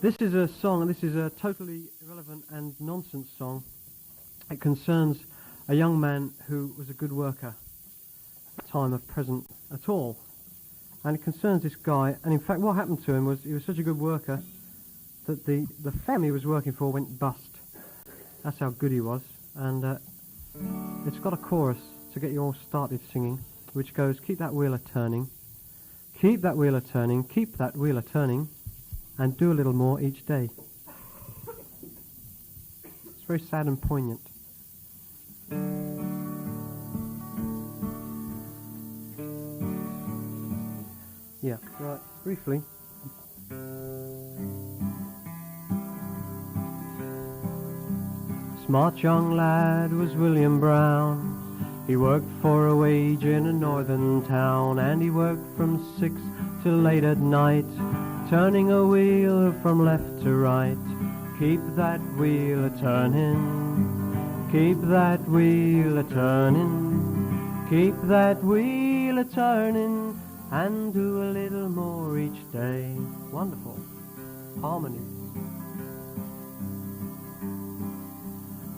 This is a song, and this is a totally irrelevant and nonsense song. It concerns a young man who was a good worker at the time of present at all. And it concerns this guy, and in fact what happened to him was he was such a good worker that the family he was working for went bust. That's how good he was. And it's got a chorus to get you all started singing, which goes, keep that wheel a-turning, keep that wheel a-turning, keep that wheel a-turning, and do a little more each day. It's very sad and poignant. Yeah, right, briefly. Smart young lad was William Brown. He worked for a wage in a northern town, and he worked from 6 till late at night, turning a wheel from left to right. Keep that wheel a-turning, keep that wheel a-turning, keep that wheel a-turning, and do a little more each day. Wonderful. Harmony.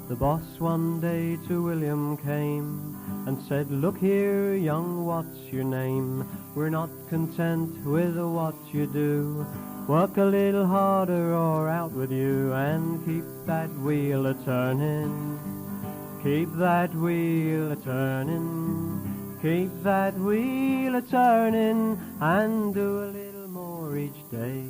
The boss one day to William came and said, look here, young, what's your name? We're not content with what you do. Work a little harder or out with you, and keep that wheel a-turning. Keep that wheel a-turning. Keep that wheel a-turning, and do a little more each day.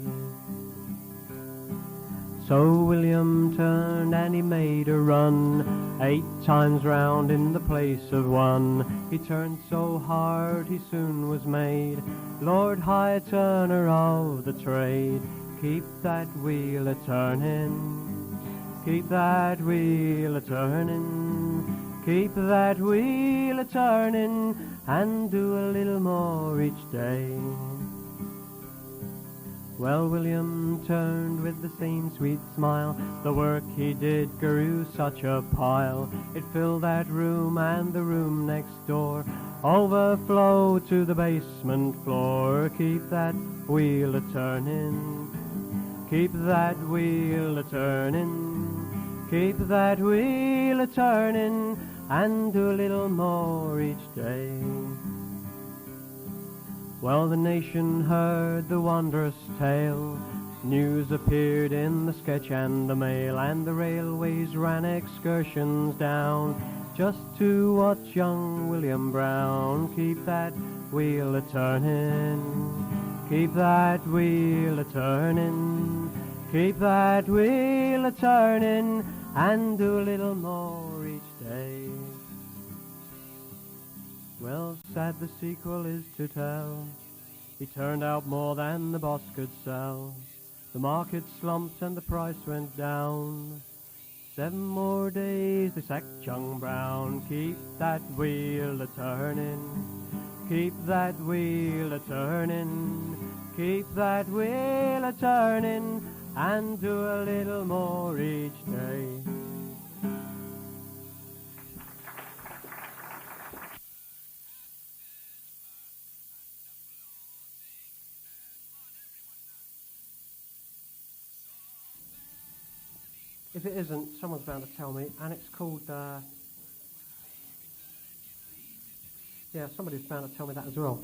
So William turned and he made a run, 8 times round in the place of 1. He turned so hard he soon was made Lord High Turner of the trade. Keep that wheel a-turning, keep that wheel a-turning, keep that wheel a-turning, and do a little more each day. Well, William turned with the same sweet smile. The work he did grew such a pile. It filled that room and the room next door, overflow to the basement floor. Keep that wheel a-turning, keep that wheel a-turning, keep that wheel a-turning, and do a little more each day. Well, the nation heard the wondrous tale. News appeared in the Sketch and the Mail, and the railways ran excursions down just to watch young William Brown. Keep that wheel a-turning, keep that wheel a-turning, keep that wheel a-turning, and do a little more each day. Well, sad the sequel is to tell. He turned out more than the boss could sell. The market slumped and the price went down. 7 more days they sacked young Brown. Keep that wheel a-turning, keep that wheel a-turning, keep that wheel a-turning, and do a little more each day. If it isn't, someone's bound to tell me, and it's called, yeah, somebody's bound to tell me that as well.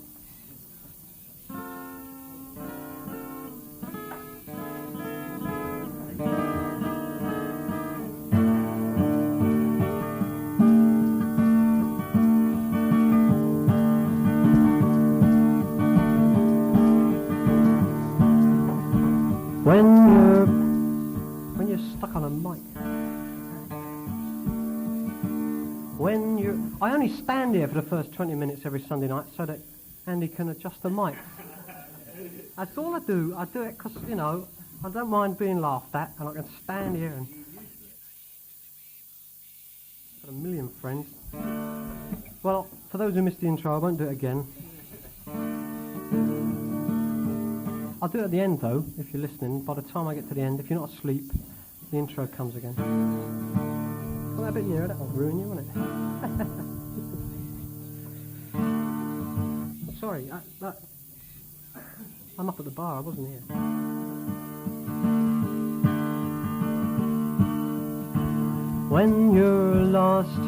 When you're stuck on a mic. I only stand here for the first 20 minutes every Sunday night so that Andy can adjust the mic. That's all I do. I do it because, you know, I don't mind being laughed at, and I can stand here and... got a million friends. Well, for those who missed the intro, I won't do it again. I'll do it at the end, though, if you're listening. By the time I get to the end, if you're not asleep, the intro comes again. Well, that bit nearer, that'll ruin you, won't it? Sorry, I'm up at the bar, I wasn't here. when you're lost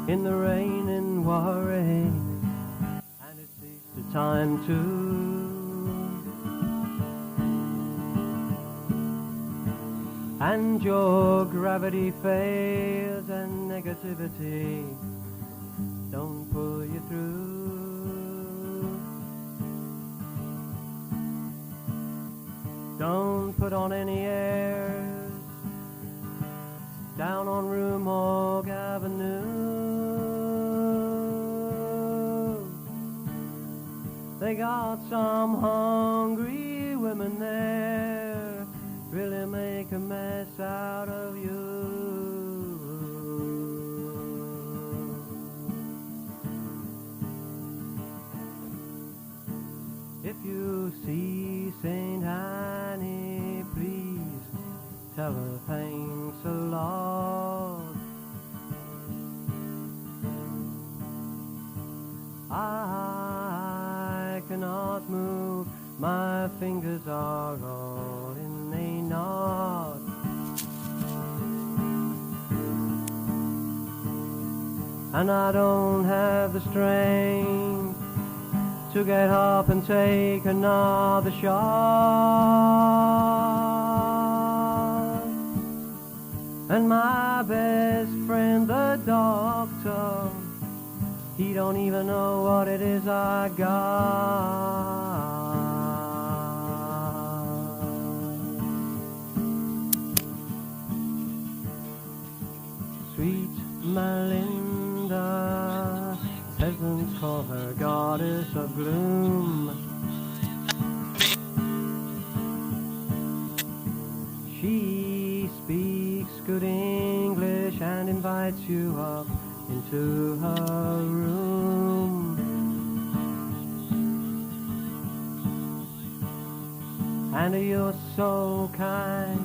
in the rain and worry, and it's Easter time too, and your gravity fails and negativity don't pull you through. Don't put on any airs down on Rue Morgue Avenue. They got some hungry women there, really make a mess out of you. If you see St. Annie, please tell her thanks a lot. I cannot move, my fingers are all in a knot. And I don't have the strength to get up and take another shot. And my best friend, the doctor, he don't even know what it is I got. Sweet Melinda, peasants call her goddess of gloom. She speaks good English and invites you up into her room. And you're so kind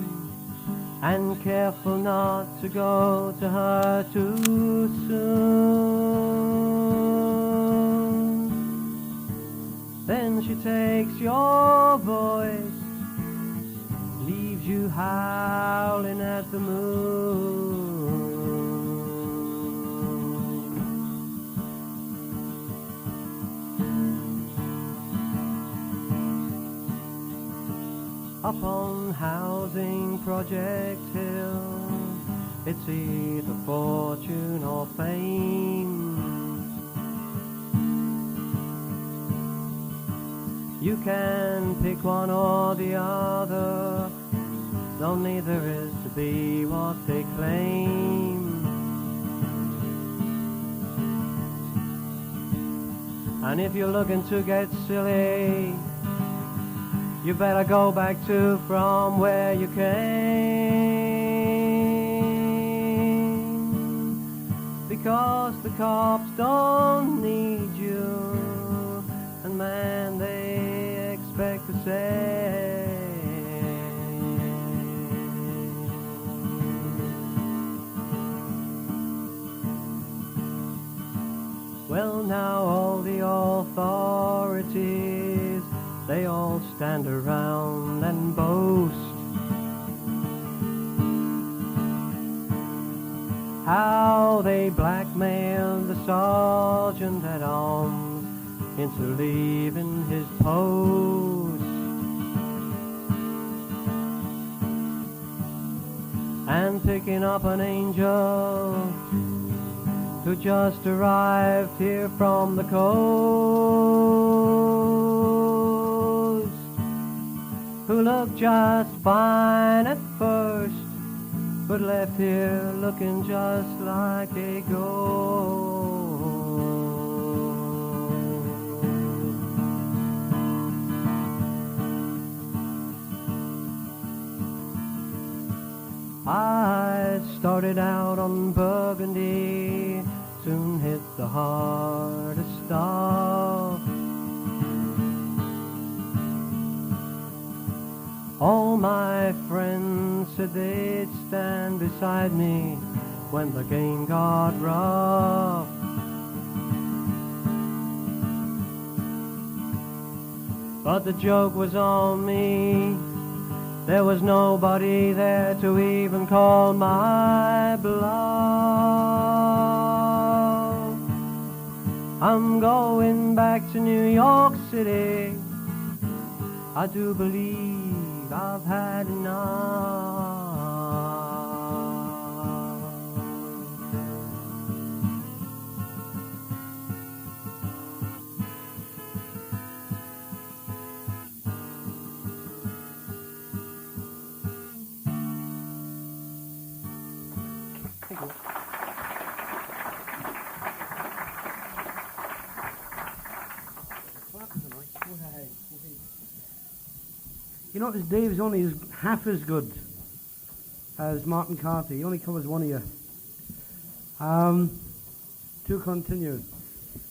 and careful not to go to her too soon. Then she takes your voice, leaves you howling at the moon. Up on Housing Project Hill, it's either fortune or fame. You can pick one or the other, though neither is to be what they claim. And if you're looking to get silly, you better go back to from where you came, because the cops don't need you, and man, they expect the same. Well, now all the authorities, they all stand around and boast how they blackmailed the sergeant at arms into leaving his post, and picking up an angel who just arrived here from the coast, who looked just fine at first, but left here looking just like a ghost. I started out on Burgundy, soon hit the hardest stuff. All my friends said they'd stand beside me when the game got rough. But the joke was on me, There was nobody there to even call my bluff. I'm going back to New York City. I do believe I've had enough. You notice Dave's only half as good as Martin Carter. He only covers one ear. To continue.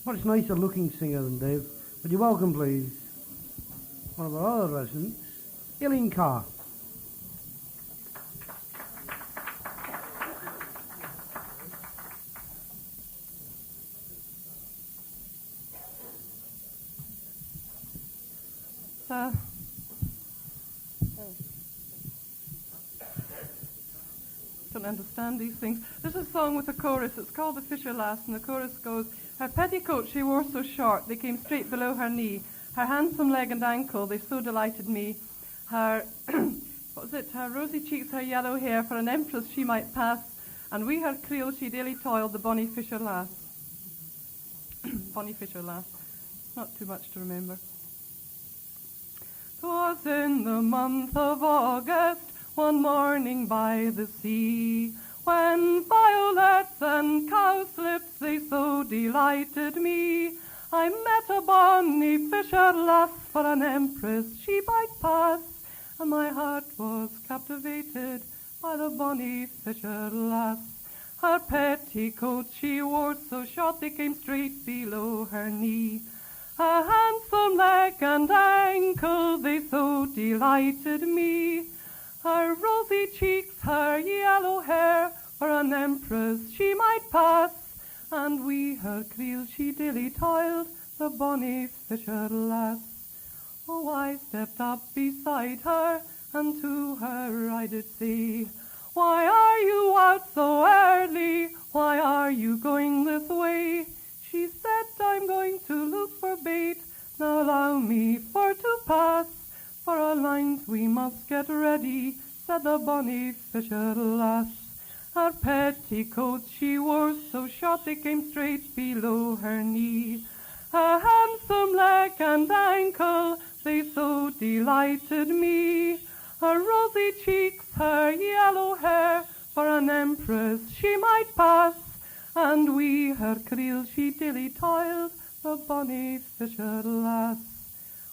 Much nicer looking singer than Dave. Would you welcome, please, one of our other residents, Eileen Carr. Don't understand these things. This is a song with a chorus. It's called The Fisher Lass, and the chorus goes, her petticoats she wore so short, they came straight below her knee. Her handsome leg and ankle, they so delighted me. Her, what was it? Her rosy cheeks, her yellow hair, for an empress she might pass, and we her creel she daily toiled, the bonny Fisher Lass. Bonny Fisher Lass. Not too much to remember. 'Twas in the month of August, one morning by the sea, when violets and cowslips they so delighted me. I met a bonny fisher lass, for an empress she might pass, and my heart was captivated by the bonny fisher lass. Her petticoats she wore so short they came straight below her knee. Her handsome leg and ankle they so delighted me. Her rosy cheeks, her yellow hair, for an empress she might pass, and we her creel she daily toiled, the bonny fisher lass. Oh, I stepped up beside her, and to her I did say, why are you out so early? Why are you going this way? She said, I'm going to look for bait, now allow me for to pass. For our lines we must get ready, said the bonny fisher lass. Her petticoats she wore so short they came straight below her knee. Her handsome leg and ankle, they so delighted me. Her rosy cheeks, her yellow hair, for an empress she might pass, and we her creel she daily toiled, the bonny fisher lass.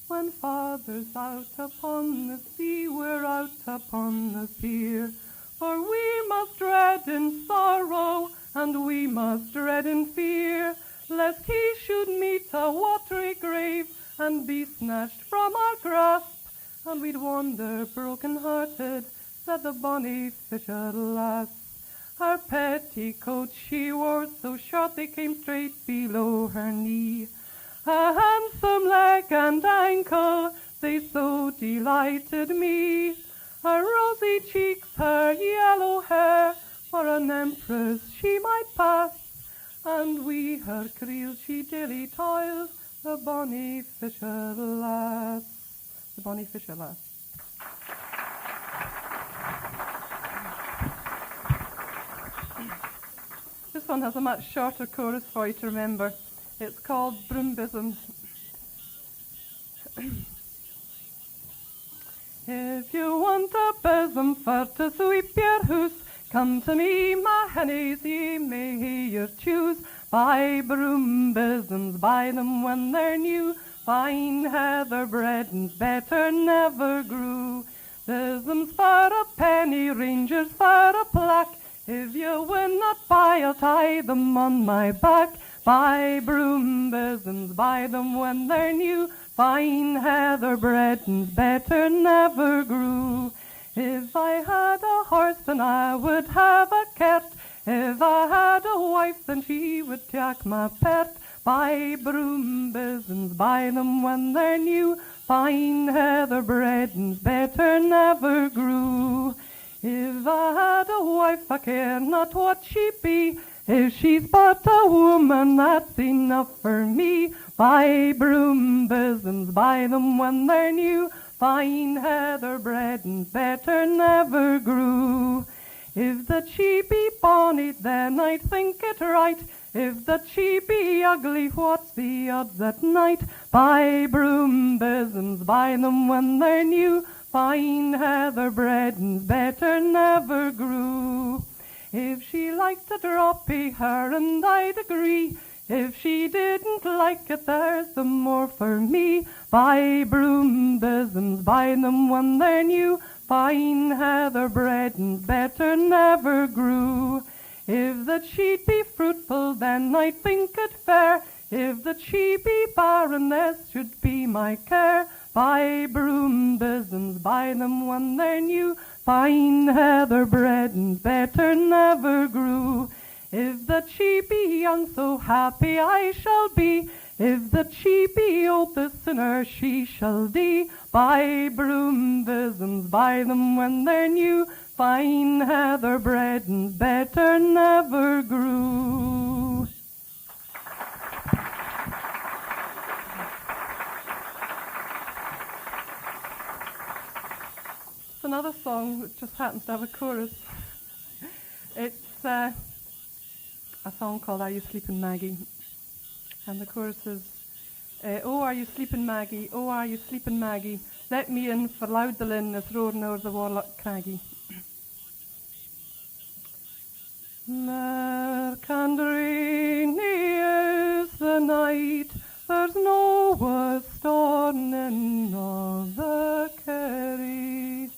When father's out upon the sea, we're out upon the pier, for we must dread in sorrow, and we must dread in fear, lest he should meet a watery grave, and be snatched from our grasp, and we'd wander broken-hearted, said the bonny fisher lass. Her petticoats she wore so short they came straight below her knee. Her handsome leg and ankle, they so delighted me. Her rosy cheeks, her yellow hair, for an empress she might pass, and we her creel she daily toiled, the bonny fisher lass. The bonny fisher lass. This one has a much shorter chorus for you to remember. It's called Broombisms. If you want a bosom for to sweep your house, come to me, my hennies, ye may here choose. Buy broombisms, buy them when they're new. Fine heather bredens better never grew. Bisms for a penny, rangers for a plack. If you will not buy, I'll tie them on my back. Buy broombisms, buy them when they're new. Fine heather bredens better never grew. If I had a horse, then I would have a cat. If I had a wife, then she would take my pet. Buy broombisms, buy them when they're new. fine heather bredens better never grew. If I had a wife, I care not what she be. If she's but a woman, that's enough for me. Buy broom bosoms, buy them when they're new. Fine heather bredens better never grew. If that she be bonny, then I'd think it right. If that she be ugly, what's the odds at night? Buy broom bosoms, buy them when they're new. Fine heather bredens better never grew. If she liked a droppy her and I'd agree. If she didn't like it, there's the more for me. Buy broom bosoms, buy them when they're new. Fine heather bredens better never grew. If that she'd be fruitful, then I'd think it fair. If that she be barren, this should be my care. Buy broom bosoms, buy them when they're new. Fine heather bredens better never grew. If that she be young, so happy I shall be. If that she be old, the sinner she shall die. Buy broom bosoms, buy them when they're new. Fine heather bredens better never grew. It's another song that just happens to have a chorus. It's a song called Are You Sleeping Maggie? And the chorus is, oh, are you sleeping Maggie? Oh, are you sleeping Maggie? Let me in, for loud the linn is roaring o'er the Warlock Craggy. Merk and rainy is the night, there's no a storming of the Kerry.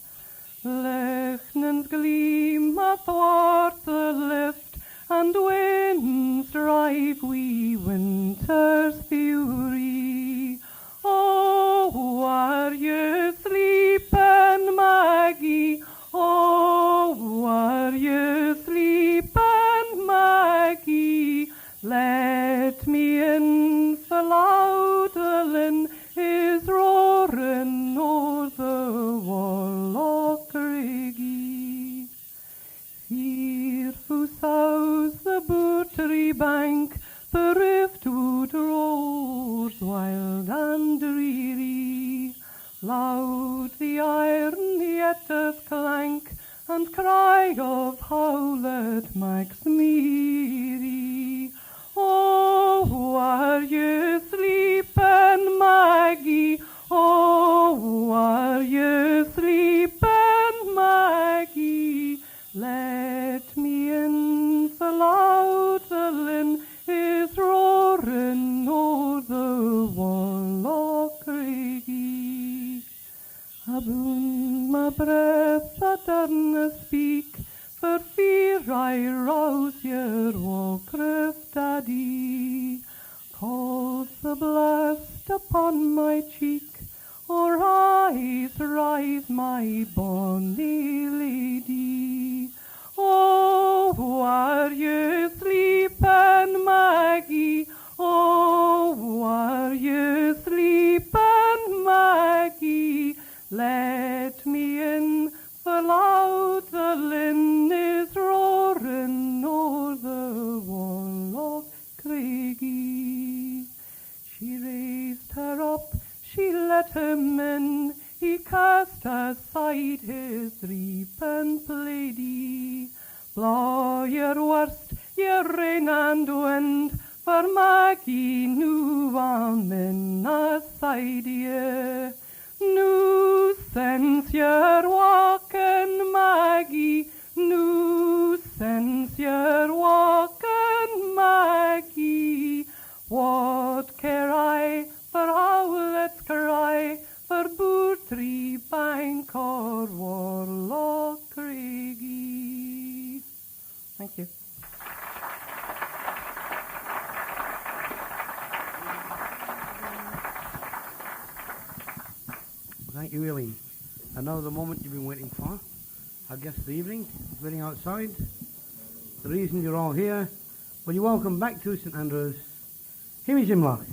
Lechnans gleam athwart the lift, and winds drive wee winter's fury. Oh, are you sleeping, Maggie? Oh, are you sleeping, Maggie? Let me in, for loud the linn is roaring o'er the Warlock Craggy. Fearful souse the buttery bank, the riftwood roars wild and dreary. Loud the iron yetters clank, and cry of howlet makes merry. Oh, are you sleeping, Maggie? Oh, are you sleeping, Maggie? Let me in, for loud the linn is roaring o'er the Warlock Craggy. Aboon my breath I darna speak, for fear I rouse your Warcraft Daddy. Calls the blast upon my cheek, or eyes rise my bonny lady. Oh, are you sleeping, Maggie? Oh, are you sleeping, Maggie? Let me in, for loud the linn is roaring o'er the Warlock Craggy. She raised her up, she let him in, he cast aside his reaping plaidy. Blow your worst, your rain and wind, for Maggie knew I'm in aside ye. No sense you're walking, Maggie, no sense you're walking, Maggie. What care I for howlet's cry, for Bootree Bank or Warlock Craggy? Thank you. Thank you, Eileen. And now the moment you've been waiting for, our guest of the evening, is waiting outside. The reason you're all here, will you welcome back to St Andrews, Hamish Imlach.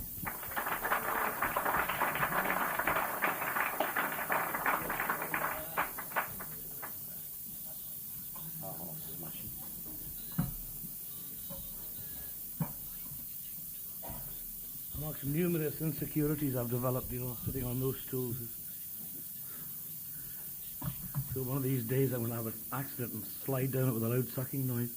amongst numerous insecurities I've developed, sitting on those stools. So one of these days I'm going to have an accident and slide down it with a loud sucking noise.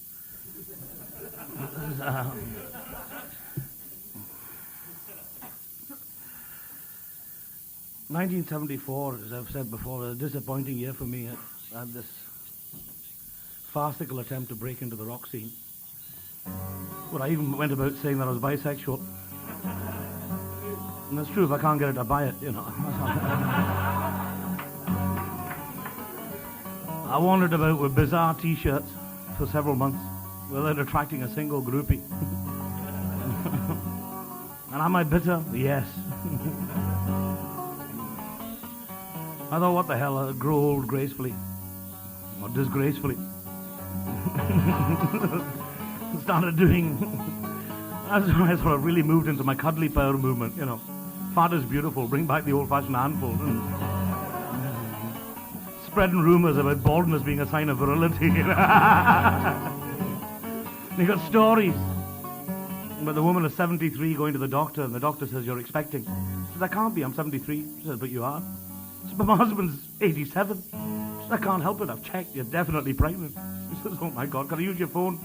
1974, as I've said before, a disappointing year for me. I had this farcical attempt to break into the rock scene. Well, I even went about saying that I was bisexual. And that's true if I can't get it to buy it, I wandered about with bizarre t-shirts for several months without attracting a single groupie. And am I bitter? Yes. I thought, what the hell, I'll grow old gracefully. Or disgracefully. Started doing... That's when I sort of really moved into my cuddly power movement, Fat is beautiful, bring back the old-fashioned handful. Spreading rumours about baldness being a sign of virility. And you got stories about the woman is 73 going to the doctor, and the doctor says, "You're expecting." She says, "I can't be, I'm 73. She says, "But you are." She says, "But my husband's 87. She says, "I can't help it, I've checked, you're definitely pregnant." She says, "Oh my God, can I use your phone?"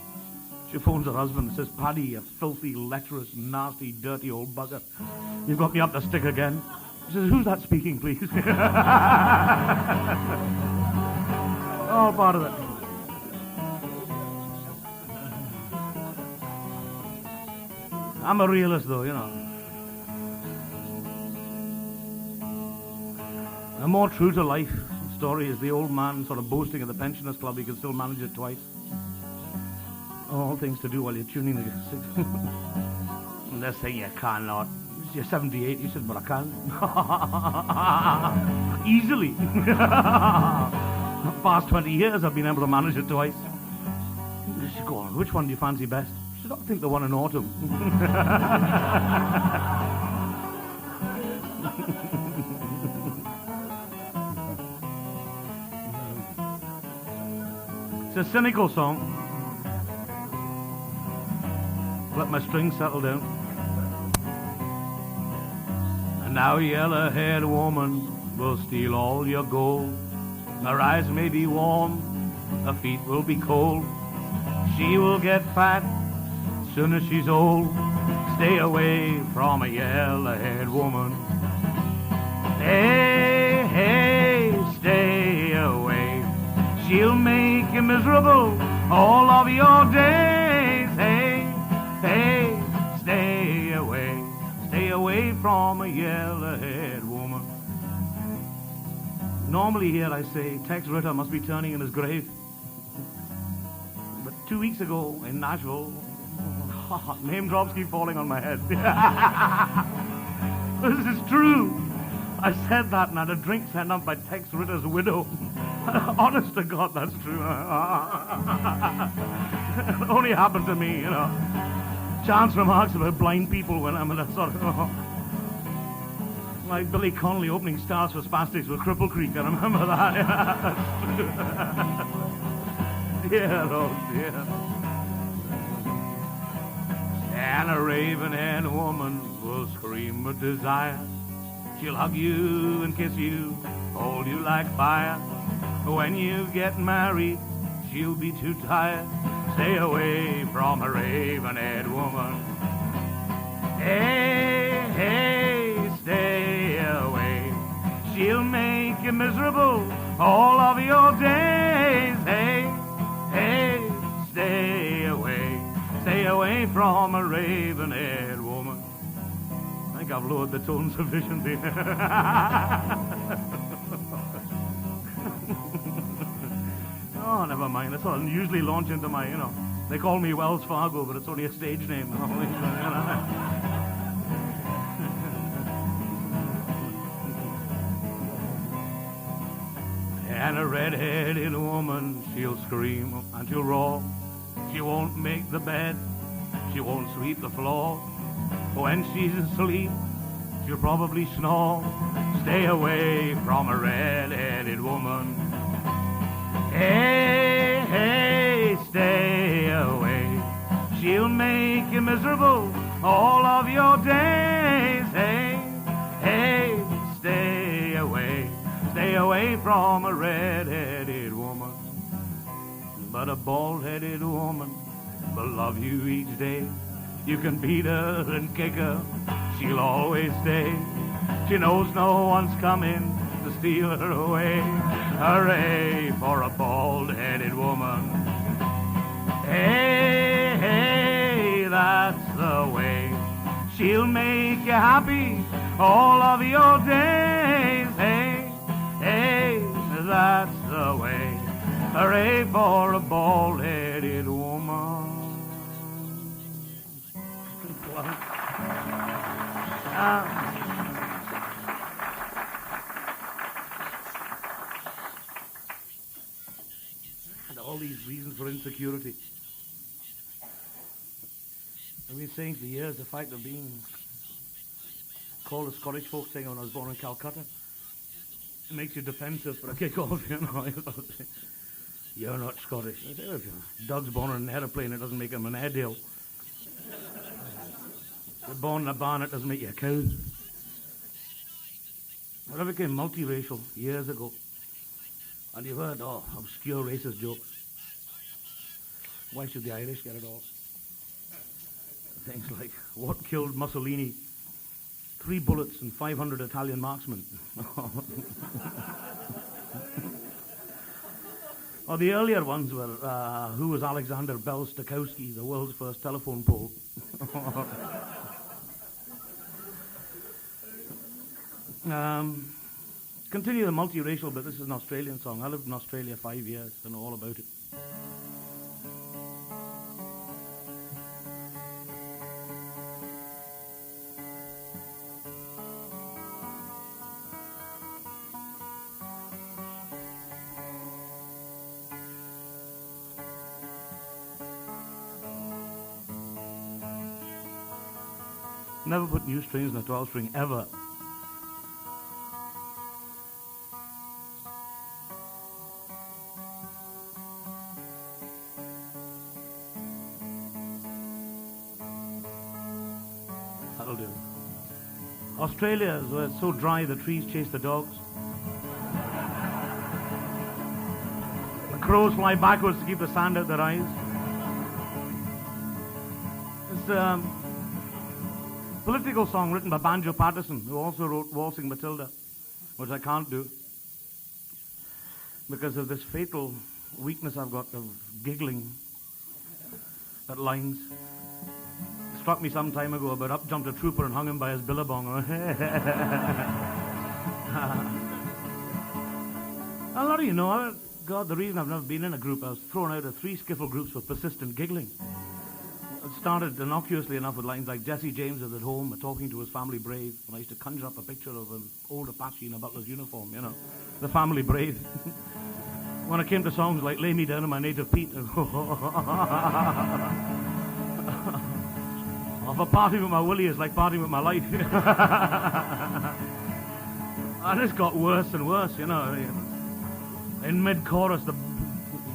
She phones her husband and says, "Paddy, you filthy, lecherous, nasty, dirty old bugger. You've got me up the stick again." She says, "Who's that speaking, please?" All part of it. I'm a realist, though, A more true-to-life story is the old man sort of boasting at the pensioners' club he can still manage it twice. All things to do while you're tuning the six. And they're saying you cannot. You're 78. He says, "But I can." Easily. Past 20 years I've been able to manage it twice. She says, "Go on, which one do you fancy best?" She says, "I think the one in autumn." It's a cynical song. Let my strings settle down. "And now, yellow-haired woman will steal all your gold. Her eyes may be warm, her feet will be cold. She will get fat soon as she's old. Stay away from a yellow-haired woman. Hey, hey, stay away. She'll make you miserable all of your days. Hey, hey, stay away. Stay away from a yellow-haired woman." Normally here I say Tex Ritter must be turning in his grave. But 2 weeks ago in Nashville, name drops keep falling on my head. This is true. I said that and I had a drink sent up by Tex Ritter's widow. Honest to God, that's true. It only happened to me, Chance remarks about blind people when I'm in a sort of... like Billy Connolly opening stars for Spastics with Cripple Creek, I remember that. Dear, oh dear. And a raven-haired woman will scream with desire. She'll hug you and kiss you, hold you like fire. When you get married, she'll be too tired. Stay away from a raven-haired woman. Hey, hey, stay away. She'll make you miserable all of your days. Hey, hey, stay away. Stay away from a raven-haired woman. I think I've lowered the tone sufficiently. Oh, never mind. That's what I usually launch into my, They call me Wells Fargo, but it's only a stage name. And a red-headed woman, she'll scream and she'll roar. She won't make the bed, she won't sweep the floor. When she's asleep, she'll probably snore. Stay away from a red-headed woman. Hey, hey, stay away. She'll make you miserable all of your days. Stay away from a red-headed woman. But a bald-headed woman will love you each day. You can beat her and kick her, she'll always stay. She knows no one's coming to steal her away. Hooray for a bald-headed woman. Hey, hey, that's the way. She'll make you happy all of your days. Hey, hey, that's the way. Hooray for a bald-headed woman. And all these reasons for insecurity. I've been saying for years the fact of being called a Scottish folk singer when I was born in Calcutta. It makes you defensive for a kick-off, you know. You're not Scottish. I say, if your dog's born in an aeroplane, it doesn't make him an Airedale. If you're born in a barn, it doesn't make you a cow. But I became multiracial years ago. And you've heard, obscure racist jokes. Why should the Irish get it all? Things like, what killed Mussolini? 3 bullets and 500 Italian marksmen. Or the earlier ones were, who was Alexander Bell Stokowski, the world's first telephone pole? Continue the multiracial, but this is an Australian song. I lived in Australia 5 years, I know all about it. Never put new strings in a 12 string, ever. That'll do. Australia is where it's so dry the trees chase the dogs. The crows fly backwards to keep the sand out their eyes. It's political song written by Banjo Patterson, who also wrote Waltzing Matilda, which I can't do because of this fatal weakness I've got of giggling at lines. It struck me some time ago, but up jumped a trooper and hung him by his billabong. A lot of you know, God, the reason I've never been in a group, I was thrown out of 3 skiffle groups for persistent giggling. It started innocuously enough with lines like Jesse James is at home talking to his family brave, and I used to conjure up a picture of an old Apache in a butler's uniform, you know, the family brave. When it came to songs like Lay Me Down in My Native Peat, of a party with my Willie is like partying with my life. And it's got worse and worse, you know. In mid-chorus, the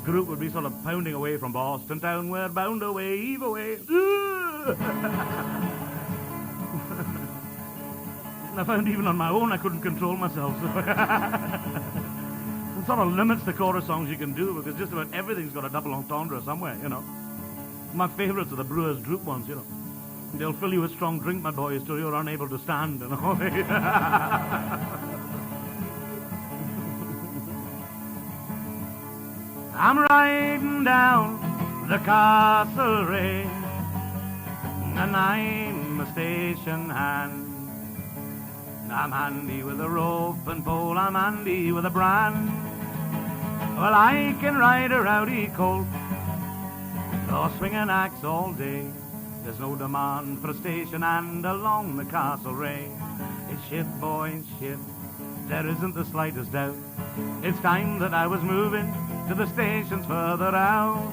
group would be sort of pounding away from Boston town, we're bound away, eve away. And I found even on my own I couldn't control myself. So it sort of limits the chorus songs you can do, because just about everything's got a double entendre somewhere, you know. My favourites are the Brewers Droop ones, you know. They'll fill you with strong drink, my boys, till you're unable to stand, you know. I'm riding down the Castlereagh, and I'm a station hand. I'm handy with a rope and pole, I'm handy with a brand. Well, I can ride a rowdy colt or swing an axe all day. There's no demand for a station hand along the Castlereagh. It's ship, boys, ship, there isn't the slightest doubt. It's time that I was moving to the stations further out.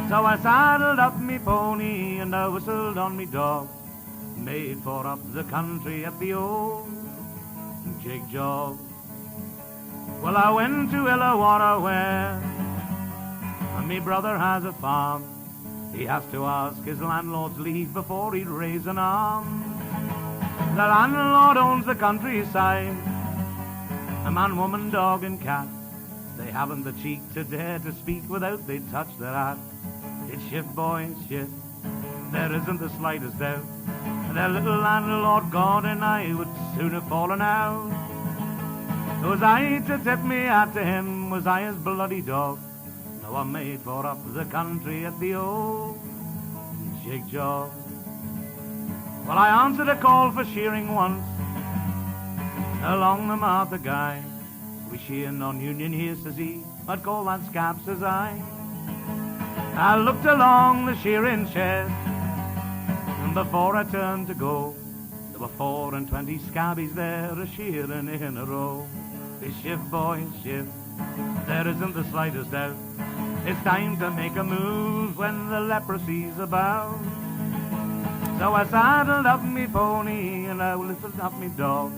So I saddled up me pony and I whistled on me dog, made for up the country at the old jig job. Well, I went to Illawarra where me brother has a farm. He has to ask his landlord's leave before he'd raise an arm. The landlord owns the countryside, A man, woman, dog and cat, they haven't the cheek to dare to speak without they touch their hat. It's shift, boys, shift, there isn't the slightest doubt. Their little landlord gone and I would soon have fallen out. Was I to tip me hat to him, was I his bloody dog? No, I'm made for up the country at the old jig job. Well, I answered a call for shearing once along the Martha Guy. We shearing on Union here, says he, I'd call that scab, says I. I looked along the shearing shed, and before I turned to go, there were 24 scabbies there a-shearing in a row. They shift, boys, shift, there isn't the slightest doubt. It's time to make a move when the leprosy's about. So I saddled up me pony and I lifted up me dog,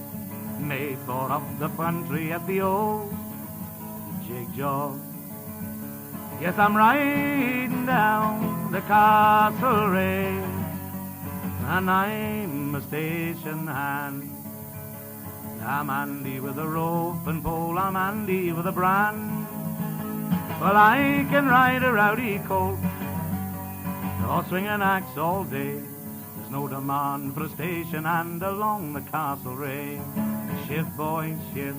made for up the country at the old jig job. Yes, I'm riding down the Castlereagh, and I'm a station hand. I'm handy with a rope and pole, I'm handy with a brand. Well, I can ride a rowdy colt or swing an axe all day. There's no demand for a station hand along the Castlereagh. Shift, boys, shift,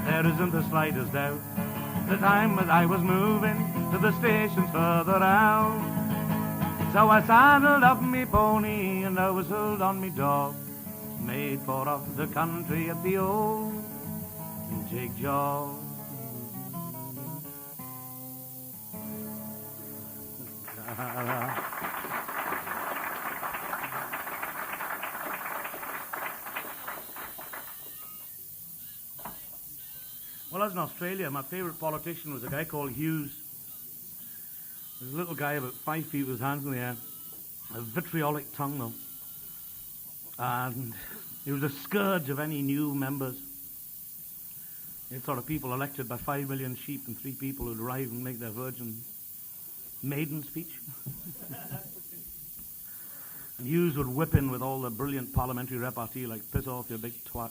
there isn't the slightest doubt. The time as I was moving to the stations further out. So I saddled up me pony and I whistled on me dog, made for up the country at the old jig job. Well, as in Australia, my favourite politician was a guy called Hughes. He was a little guy about 5 feet with his hands in the air, a vitriolic tongue though. And he was a scourge of any new members. The sort of people elected by 5 million sheep and 3 people who'd arrive and make their virgin maiden speech. And Hughes would whip in with all the brilliant parliamentary repartee like, piss off, you big twat.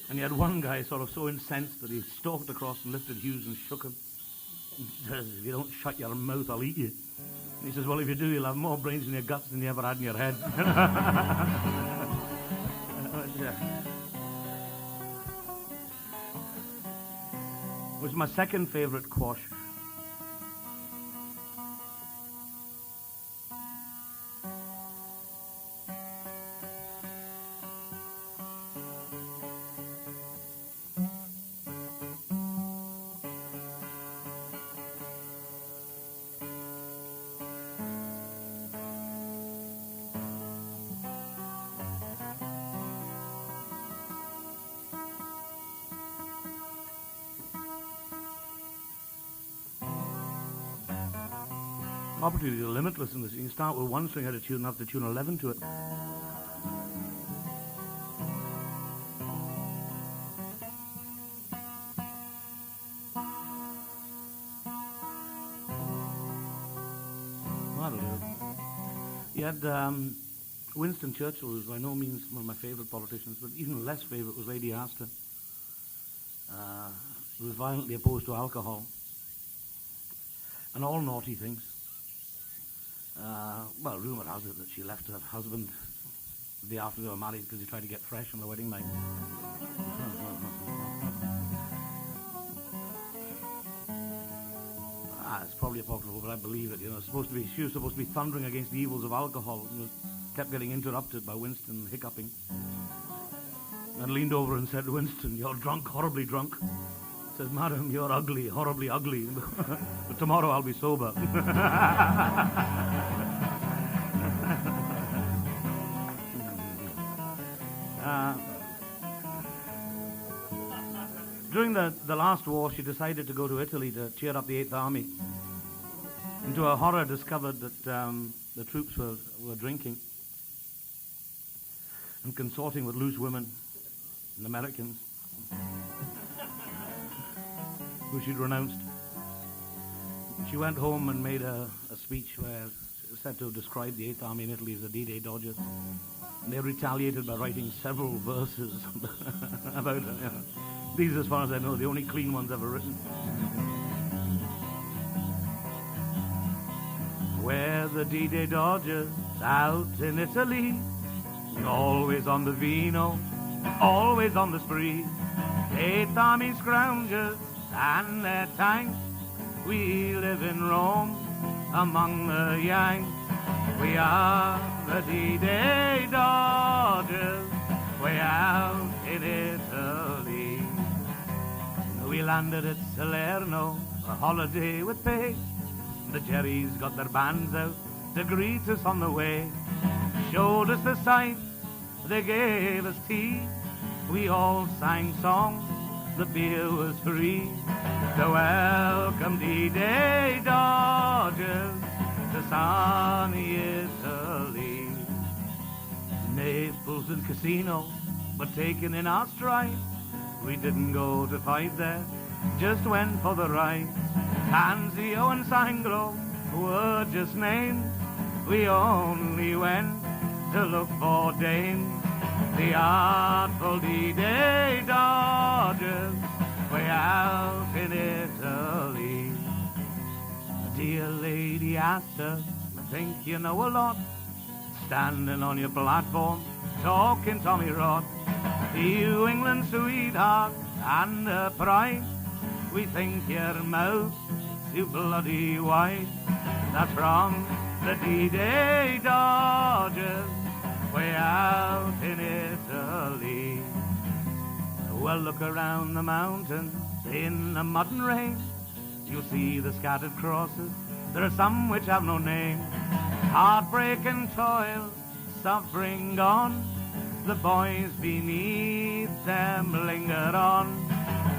And he had one guy sort of so incensed that he stalked across and lifted Hughes and shook him. He says, if you don't shut your mouth, I'll eat you. And he says, well, if you do, you'll have more brains in your guts than you ever had in your head. It was my second favourite quash. Opportunities are limitless in this. You can start with one string out of tune and have to tune 11 to it. That'll do. You had Winston Churchill, who's by no means one of my favourite politicians, but even less favourite was Lady Astor, who was violently opposed to alcohol and all naughty things. Well, rumour has it that she left her husband the day after they were married because he tried to get fresh on the wedding night. It's probably apocryphal, but I believe it. You know, she was supposed to be thundering against the evils of alcohol and kept getting interrupted by Winston hiccuping. And leaned over and said to Winston, "You're drunk, horribly drunk." Says, "Madam, you're ugly, horribly ugly. But tomorrow I'll be sober." During the last war, she decided to go to Italy to cheer up the 8th Army. And to her horror, discovered that the troops were drinking and consorting with loose women and Americans who she'd renounced. She went home and made a speech where said to describe the 8th Army in Italy as the D-Day Dodgers. And they retaliated by writing several verses about it. You know. These, as far as I know, the only clean ones ever written. We're the D-Day Dodgers out in Italy, always on the vino, always on the spree. 8th Army scroungers and their tanks, we live in Rome among the Yanks. We are the D-Day Dodgers, way out in Italy. We landed at Salerno, a holiday with pay. The Jerry's got their bands out to greet us on the way. Showed us the sights, they gave us tea. We all sang songs, the beer was free. To welcome D-Day Dodgers to sunny Italy. Naples and Casino were taken in our stride. We didn't go to fight there, just went for the ride. Anzio and Sangro were just names. We only went to look for dames. The artful D-Day Dodgers, way out in Italy. A dear lady asked us, I think you know a lot, standing on your platform, talking Tommy Rod. You England sweetheart and a pride, we think your mouth's too bloody white. That's from the D-Day Dodgers, way out in Italy. Well, look around the mountains in the mud and rain. You'll see the scattered crosses, there are some which have no name. Heartbreak and toil, suffering gone, the boys beneath them linger on.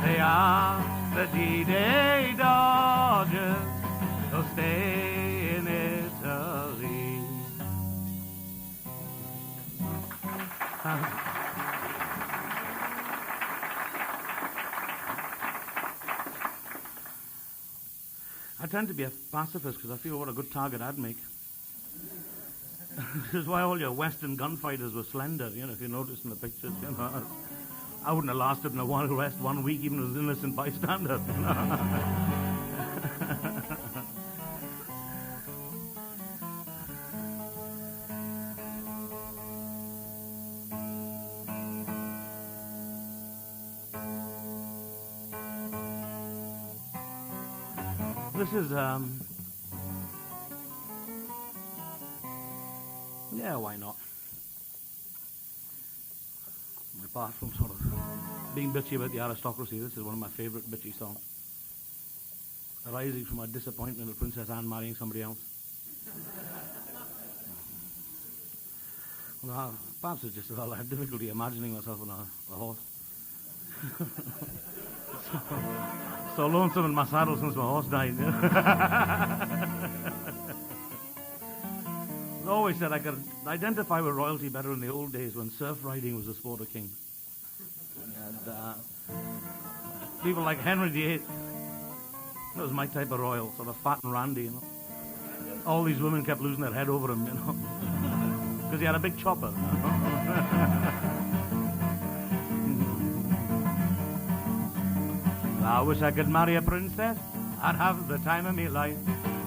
They are the D-Day Dodgers, so stay in Italy. I tend to be a pacifist because I feel what a good target I'd make. This is why all your Western gunfighters were slender, you know, if you notice in the pictures, you know. I wouldn't have lasted in the Wild West 1 week even as an innocent bystander, you know. This is, yeah, why not? Apart from sort of being bitchy about the aristocracy, this is one of my favourite bitchy songs. Arising from my disappointment of Princess Anne marrying somebody else. Well, perhaps it's just that I have difficulty imagining myself on a horse. So lonesome in my saddle since my horse died. I always said I could identify with royalty better in the old days when surf riding was the sport of kings. And people like Henry VIII, that was my type of royal, sort of fat and randy, you know. All these women kept losing their head over him, you know, because he had a big chopper. I wish I could marry a princess, I'd have the time of me life.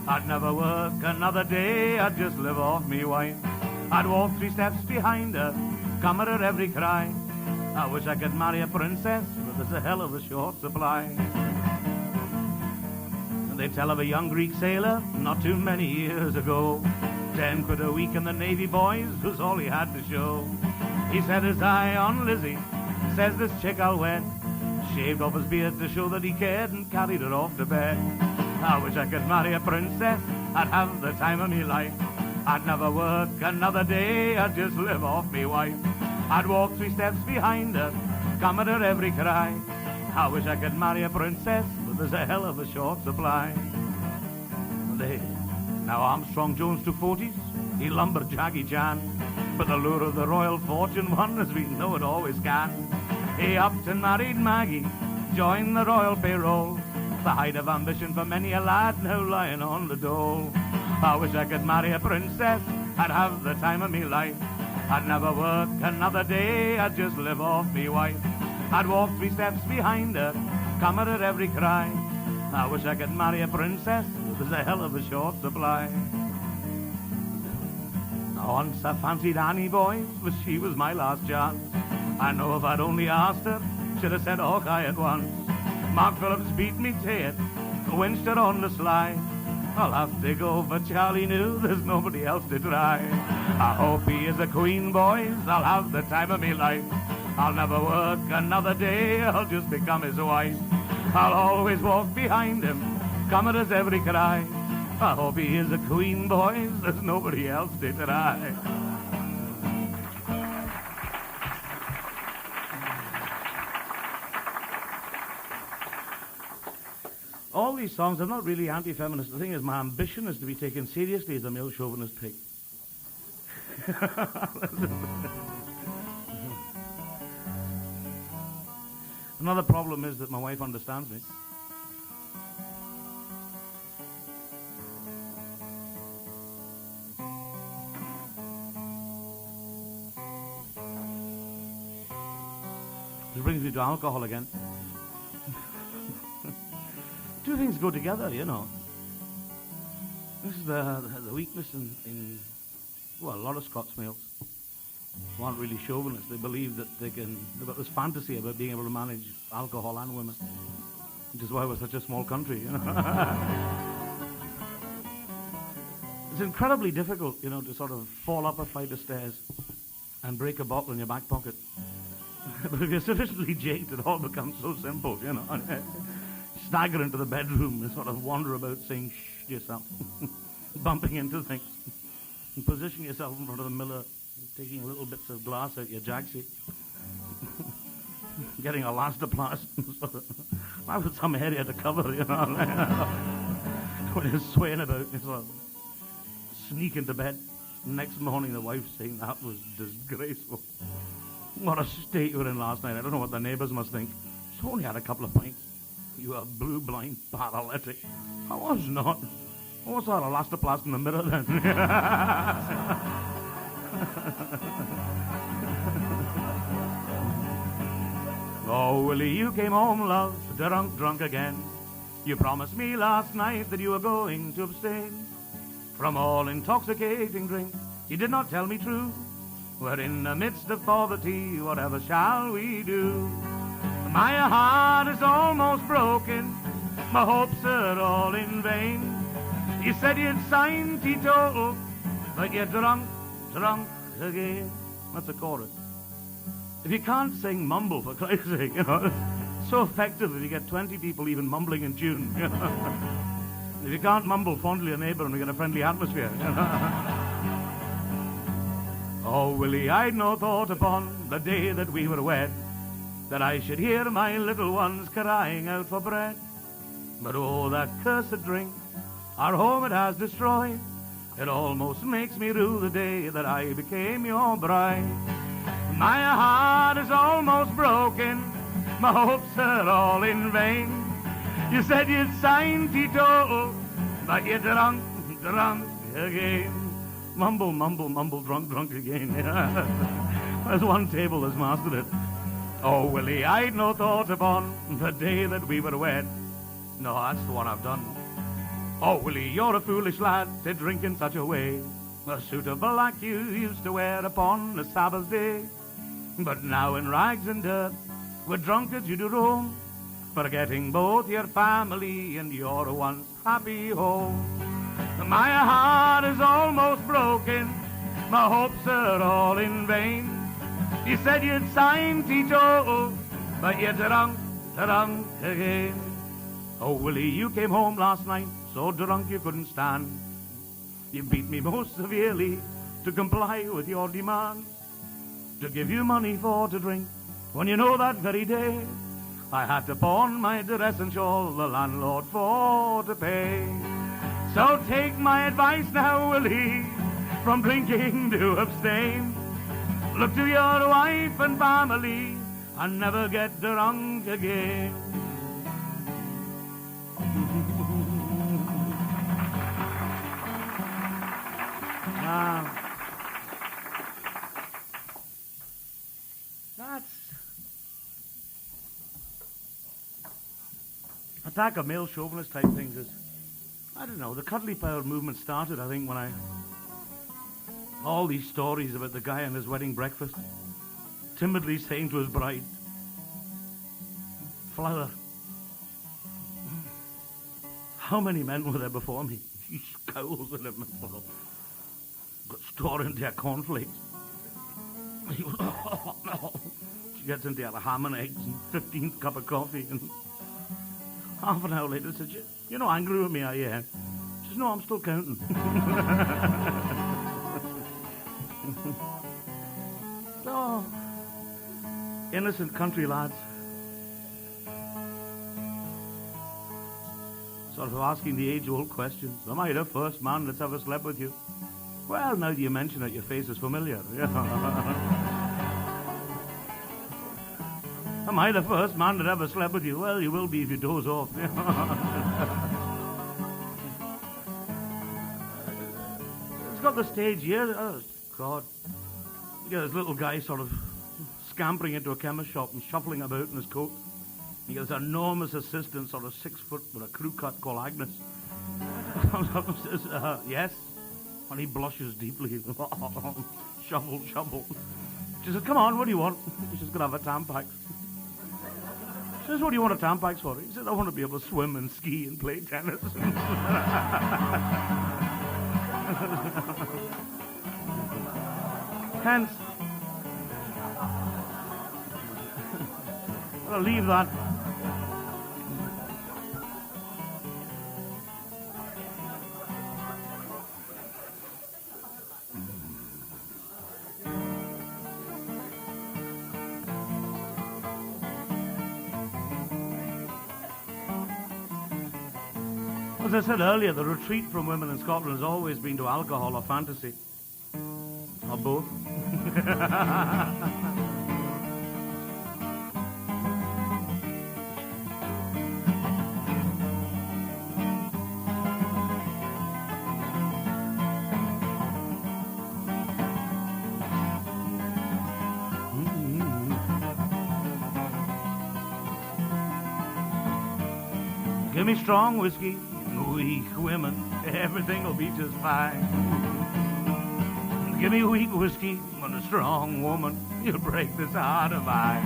I'd never work another day, I'd just live off me wife. I'd walk 3 steps behind her, come at her every cry. I wish I could marry a princess, but there's a hell of a short supply. And they tell of a young Greek sailor, not too many years ago. 10 quid a week in the Navy, boys, was all he had to show. He set his eye on Lizzie, says this chick I'll wed. Shaved off his beard to show that he cared and carried her off to bed. I wish I could marry a princess, I'd have the time of me life. I'd never work another day, I'd just live off me wife. I'd walk 3 steps behind her, come at her every cry. I wish I could marry a princess, but there's a hell of a short supply. Now Armstrong Jones to 40s, he lumbered Jackie Chan, but the lure of the royal fortune won, as we know it always can. He upped and married Maggie, joined the royal payroll, the height of ambition for many a lad now lying on the dole. I wish I could marry a princess, I'd have the time of me life. I'd never work another day, I'd just live off me wife. I'd walk 3 steps behind her, come at her every cry. I wish I could marry a princess, there's a hell of a short supply. Once I fancied Annie, boys, but she was my last chance. I know if I'd only asked her, should have said Hawkeye at once. Mark Phillips beat me to it, winched her on the sly. I'll have to go for Charlie New, there's nobody else to try. I hope he is a queen, boys, I'll have the time of me life. I'll never work another day, I'll just become his wife. I'll always walk behind him, come at his every cry. I hope he is a queen, boys, there's nobody else to try. All these songs are not really anti-feminist. The thing is, my ambition is to be taken seriously as a male chauvinist pig. Another problem is that my wife understands me. This brings me to alcohol again. Two things go together, you know. This is the weakness in a lot of Scots males who aren't really chauvinists. They believe that they've got this fantasy about being able to manage alcohol and women, which is why we're such a small country, you know. It's incredibly difficult, you know, to sort of fall up a flight of stairs and break a bottle in your back pocket. But if you're sufficiently jaked, it all becomes so simple, you know. Stagger into the bedroom and sort of wander about saying shh to yourself, bumping into things, and position yourself in front of the mirror, taking little bits of glass out your jacksie, getting a elastoplast, sort of, not with some area to cover, you know. When you're swaying about, you sort of sneak into bed. Next morning, the wife's saying that was disgraceful. What a state you were in last night. I don't know what the neighbours must think. So only had a couple of pints. You are blue, blind, paralytic. I was not. I was that elastoplast in the mirror then. Oh, Willie, you came home, love, drunk again. You promised me last night that you were going to abstain from all intoxicating drink. You did not tell me true. We're in the midst of poverty, whatever shall we do? My heart is almost broken, my hopes are all in vain. You said you'd signed teetotal, but you're drunk again. That's a chorus. If you can't sing, mumble, for Christ's sake, you know. It's so effective that you get 20 people even mumbling in tune, you know. If you can't mumble, fondle your neighbour and we get a friendly atmosphere, you know. Oh, Willie, I'd no thought upon the day that we were wed, that I should hear my little ones crying out for bread. But oh, that cursed drink, our home it has destroyed. It almost makes me rue the day that I became your bride. My heart is almost broken, my hopes are all in vain. You said you'd signed teetotal, but you're drunk again. Mumble, mumble, mumble, drunk again. There's one table that's mastered it. Oh, Willie, I'd no thought upon the day that we were wed. No, that's the one I've done. Oh, Willie, you're a foolish lad to drink in such a way. A suit of black you used to wear upon the Sabbath day. But now in rags and dirt, with drunkards you do roam, forgetting both your family and your once happy home. My heart is almost broken, my hopes are all in vain. You said you'd signed teetotal, but you're drunk again. Oh, Willie, you came home last night, so drunk you couldn't stand. You beat me most severely to comply with your demands, to give you money for to drink, when you know that very day I had to pawn my dress and shawl the landlord for to pay. So take my advice now, Willie, from drinking to abstain. Look to your wife and family and never get drunk again. That's attack of male chauvinist type things is, I don't know, the cuddly power movement started, I think, when all these stories about the guy on his wedding breakfast timidly saying to his bride, "Flower, how many men were there before me?" She scowls at him and got stored into her cornflakes. He goes, "Oh, no." She gets into her ham and eggs and 15th cup of coffee, and half an hour later says, "You're not angry with me, are you?" She says, "No, I'm still counting." So, innocent country lads, sort of asking the age-old questions. "Am I the first man that's ever slept with you?" "Well, now that you mention it, your face is familiar." "Am I the first man that ever slept with you?" "Well, you will be if you doze off." It's got the stage here. Oh, God. You get this little guy sort of scampering into a chemist shop and shuffling about in his coat. You get this enormous assistant, sort of 6 foot with a crew cut called Agnes. Comes up and says, "Yes." And he blushes deeply. Shuffle, shuffle. She says, "Come on, what do you want?" He's just going to have a Tampax. She says, "What do you want a Tampax for?" He says, "I want to be able to swim and ski and play tennis." Hence, I'll leave that. As I said earlier, the retreat from women in Scotland has always been to alcohol or fantasy. Or both. Give me strong whiskey, weak women, everything will be just fine. Give me weak whiskey and a strong woman, you'll break this heart of mine.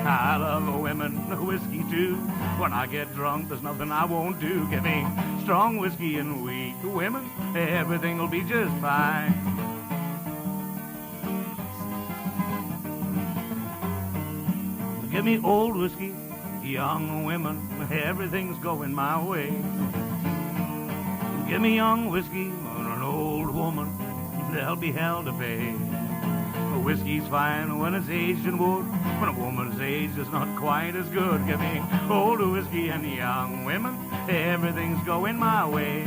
I love women, whiskey too. When I get drunk, there's nothing I won't do. Give me strong whiskey and weak women, everything will be just fine. Give me old whiskey, young women, everything's going my way. Give me young whiskey and an old woman, there'll be hell to pay. Whiskey's fine when it's aged in wood. When a woman's age is not quite as good. Give me old whiskey and young women, everything's going my way.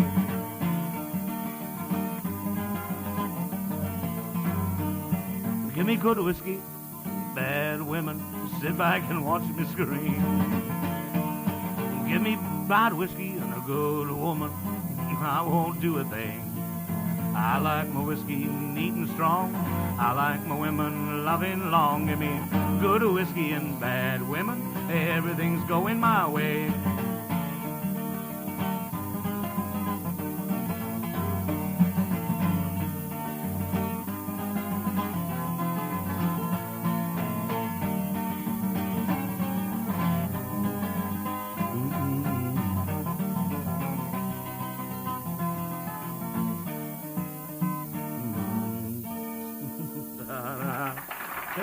Give me good whiskey, bad women, sit back and watch me scream. Give me bad whiskey and a good woman, I won't do a thing. I like my whiskey neat and strong, I like my women loving long. Give me good whiskey and bad women, everything's going my way.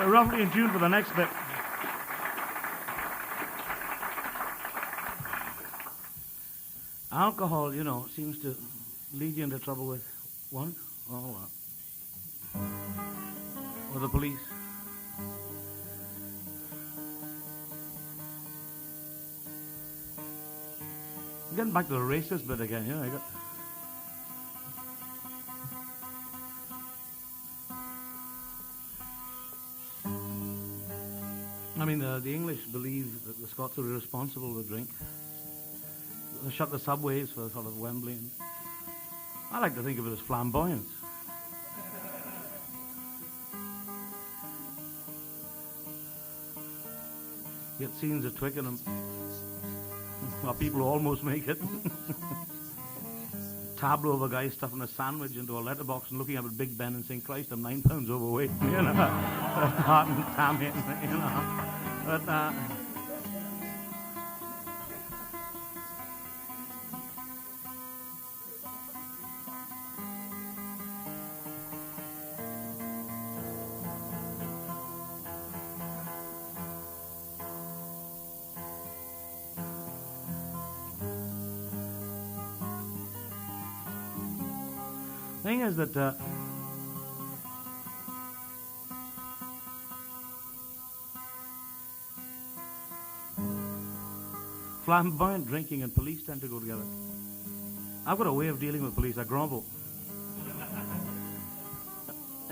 Roughly in tune for the next bit. Alcohol, you know, seems to lead you into trouble with one or the police. Getting back to the racist bit again, you know, I mean, the English believe that the Scots are irresponsible with drink. They shut the subways for sort of Wembley. And I like to think of it as flamboyance. get scenes at Twickenham. Well, people who almost make it. Tableau of a guy stuffing a sandwich into a letterbox and looking up at Big Ben and saying, Christ, I'm 9 pounds overweight. You know, heart and tummy, you know. But, the thing is that flamboyant drinking and police tend to go together. I've got a way of dealing with police. I grovel.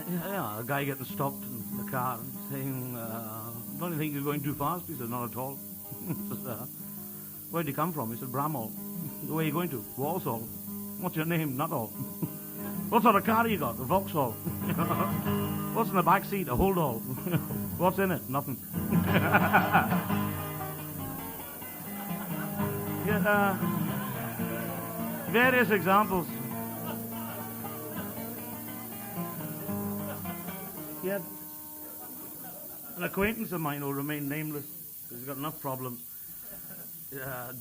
Yeah, a guy getting stopped in the car and saying, don't you think you're going too fast? He said, not at all. He said, where'd you come from? He said, Bramall. Where are you going to? Walsall. What's your name? Nuttall. What sort of car you got? A Vauxhall. What's in the back seat? A Holdall. What's in it? Nothing. Yeah, various examples. Yeah, an acquaintance of mine who will remain nameless because he's got enough problems.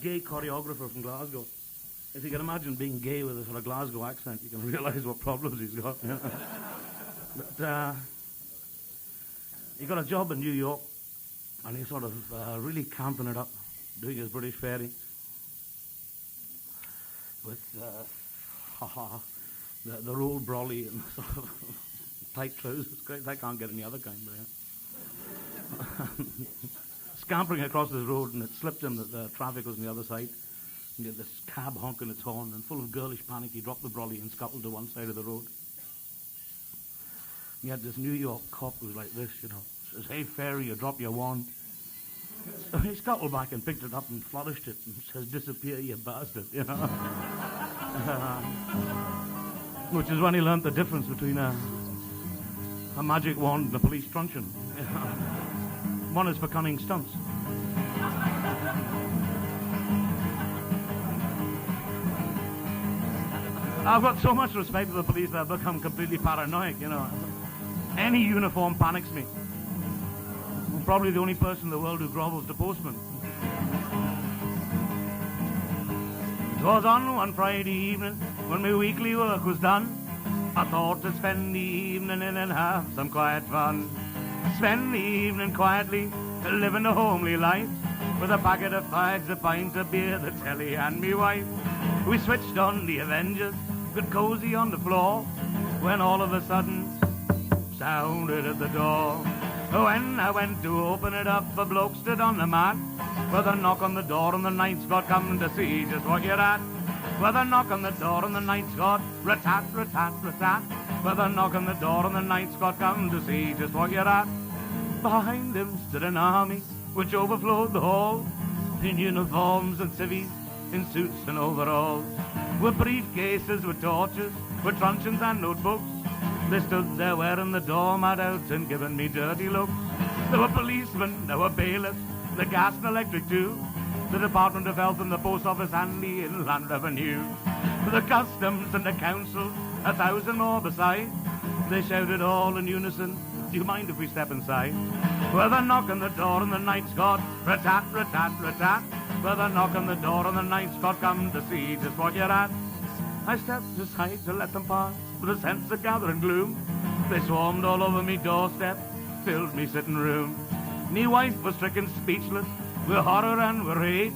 Gay choreographer from Glasgow. If you can imagine being gay with a sort of Glasgow accent, you can realise what problems he's got. Yeah. But he got a job in New York, and he's sort of really camping it up, doing his British fairy with the roll brolly and sort of tight trousers. Great, I can't get any other kind, but yeah. Scampering across this road, and it slipped him that the traffic was on the other side. And he had this cab honking its horn, and full of girlish panic, he dropped the brolly and scuttled to one side of the road. He had this New York cop who was like this, you know, says, hey, fairy, you drop your wand. So he scuttled back and picked it up and flourished it and says, disappear, you bastard, you know. Which is when he learnt the difference between a magic wand and a police truncheon. One is for cunning stunts. I've got so much respect for the police that I've become completely paranoid, you know. Any uniform panics me. I'm probably the only person in the world who grovels to postmen. It was on one Friday evening when my weekly work was done. I thought to spend the evening in and have some quiet fun. Spend the evening quietly, living a homely life, with a packet of fags, a pint of beer, the telly and me wife. We switched on the Avengers, got cozy on the floor, when all of a sudden, sounded at the door. When I went to open it up, a bloke stood on the mat, with a knock on the door and the night squad coming to see just what you're at. With a knock on the door and the night squad, rat-tat, rat-tat, rat-tat. With a knock on the door and the night squad coming to see just what you're at. Behind him stood an army which overflowed the hall, in uniforms and civvies, in suits and overalls, with briefcases, with torches, with truncheons and notebooks. They stood there wearing the doormat out and giving me dirty looks. There were policemen, there were bailiffs, the gas and electric too, the Department of Health and the Post Office and the Inland Revenue, the Customs and the Council, 1,000 more besides. They shouted all in unison, do you mind if we step inside? With a knock on the door and the night squad, rat-tat, rat-tat, rat-tat. With a knock on the door and the night squad come to see just what you're at. I stepped aside to let them pass, with a sense of gathering gloom. They swarmed all over me doorstep, filled me sitting room. Me wife was stricken speechless, with horror and with rage,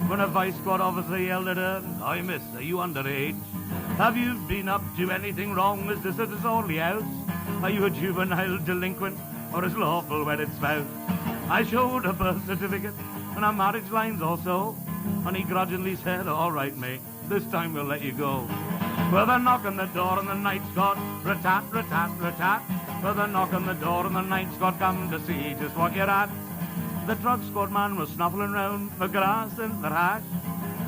when a vice squad officer yelled at her, "Hi miss, are you underage? Have you been up to anything wrong? Is this a disorderly house? Are you a juvenile delinquent, or his lawful wedded spouse?" I showed a birth certificate and our marriage lines also, and he grudgingly said, "All right, mate, this time we'll let you go." With a knock on the door and the night squad, rat-tat, rat-tat, rat-tat. With a knock on the door and the night squad come to see just what you're at. The drug squad man was snuffling round the grass and the hash,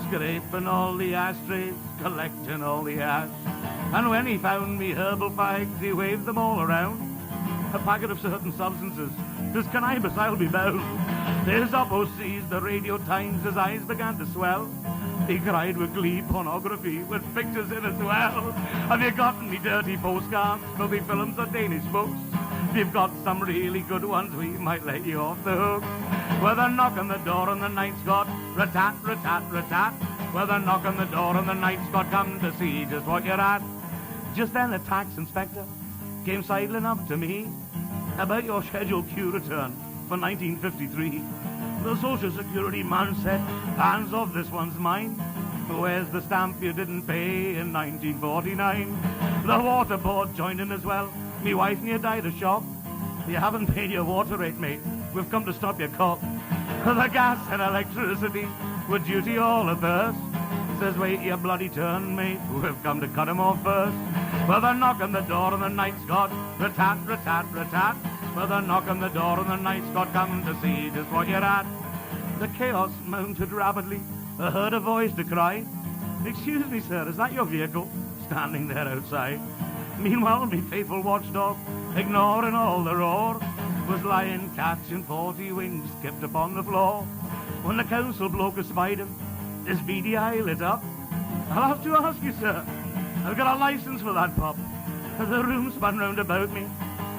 scraping all the ashtrays, collecting all the ash. And when he found me herbal fags, he waved them all around. A packet of certain substances, 'tis cannabis, I'll be bound. This Oppo seized the Radio Times, his eyes began to swell. He cried with glee, pornography, with pictures in as well. Have you got any dirty postcards, filthy films or Danish books? If you've got some really good ones, we might let you off the hook. With a knock on the door and the night's got rat-tat, rat-tat, rat-tat. With a knock on the door and the night's got come to see just what you're at. Just then a tax inspector came sidling up to me about your Schedule Q return for 1953. The Social Security man said, hands off, this one's mine. Where's the stamp you didn't pay in 1949? The water board joined in as well. Me wife near died of shock. You haven't paid your water rate, mate. We've come to stop your cock. The gas and electricity were duty all at first. Says, wait your bloody turn, mate. We've come to cut 'em off first. With a knock on the door and the night's got rat-tat, rat-tat, rat-tat. With a knock on the door and the night's got come to see just what you're at. The chaos mounted rapidly. I heard a voice to cry, excuse me, sir, is that your vehicle standing there outside? Meanwhile, me faithful watchdog, ignoring all the roar, was lying catching 40 wings skipped upon the floor. When the council bloke espied him, his beady eye lit up. I'll have to ask you, sir, I've got a license for that pup. The room spun round about me.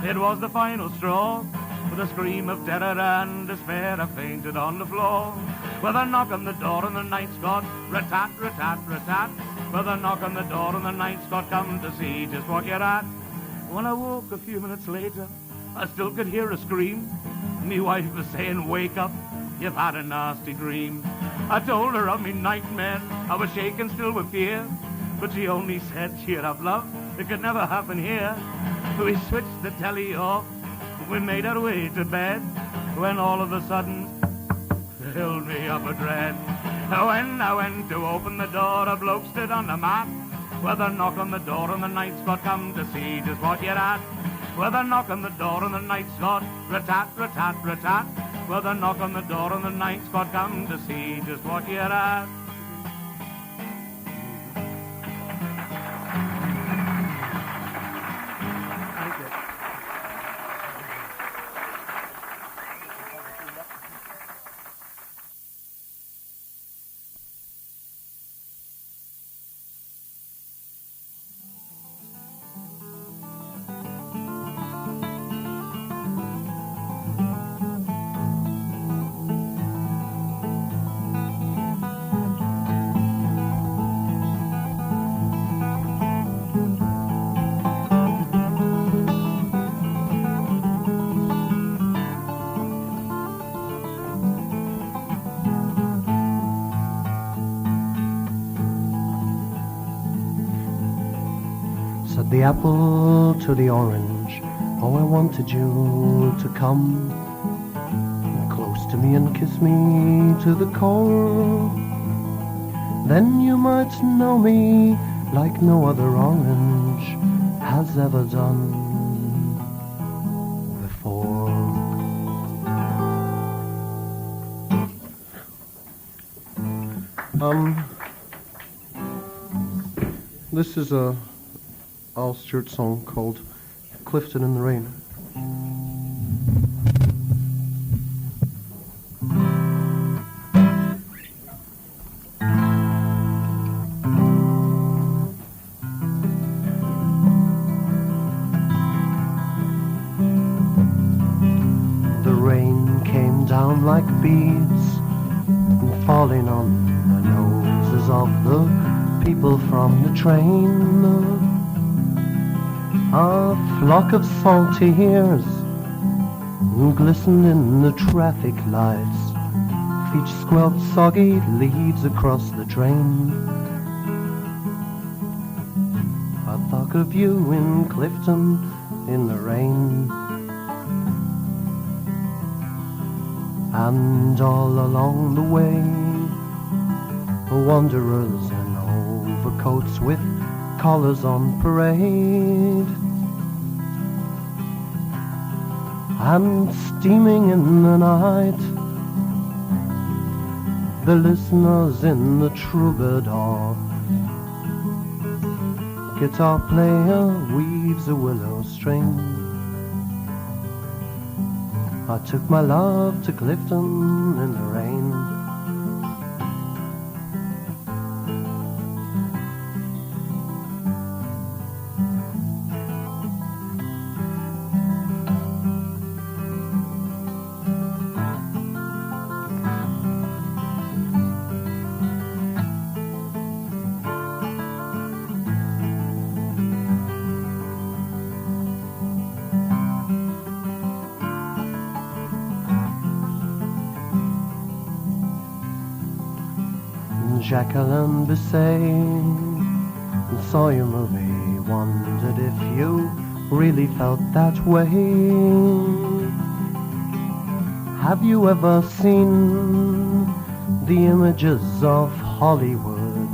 It was the final straw. With a scream of terror and despair, I fainted on the floor. With a knock on the door and the night's got rat-tat, rat-tat, rat-tat. With a knock on the door and the night's got come to see just what you're at. When I woke a few minutes later, I still could hear a scream. Me wife was saying, wake up, you've had a nasty dream. I told her of me nightmare, I was shaking still with fear. But she only said, cheer up, love, it could never happen here. We switched the telly off, we made our way to bed, when all of a sudden, filled me up with dread. When I went to open the door, a bloke stood on the mat, with a knock on the door and the night's got come to see just what you're at. With a knock on the door and the night's got rat-tat, rat-tat, rat-tat. With a knock on the door and the night's got come to see just what you're at. The apple to the orange, oh, I wanted you to come close to me and kiss me to the core. Then you might know me like no other orange has ever done before. This is a Al Stewart song called Clifton in the Rain. The rain came down like beads, falling on the noses of the people from the train. A flock of salty ears glistened in the traffic lights. Feet squelched soggy leaves across the train. I thought of you in Clifton in the rain. And all along the way, wanderers in overcoats with collars on parade, and steaming in the night, the listeners in the troubadour. Guitar player weaves a willow string. I took my love to Clifton in the rain. Jacqueline Bisset saw your movie, wondered if you really felt that way. Have you ever seen the images of Hollywood?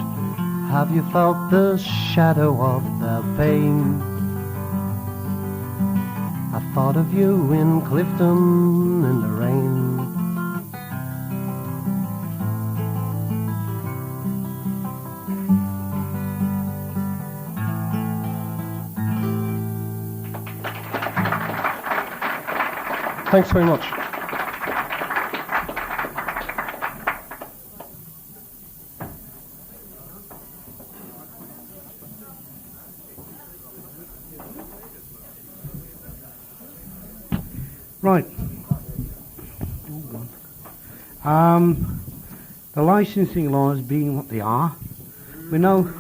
Have you felt the shadow of their pain? I thought of you in Clifton in the rain. Thanks very much. Right. The licensing laws being what they are, we know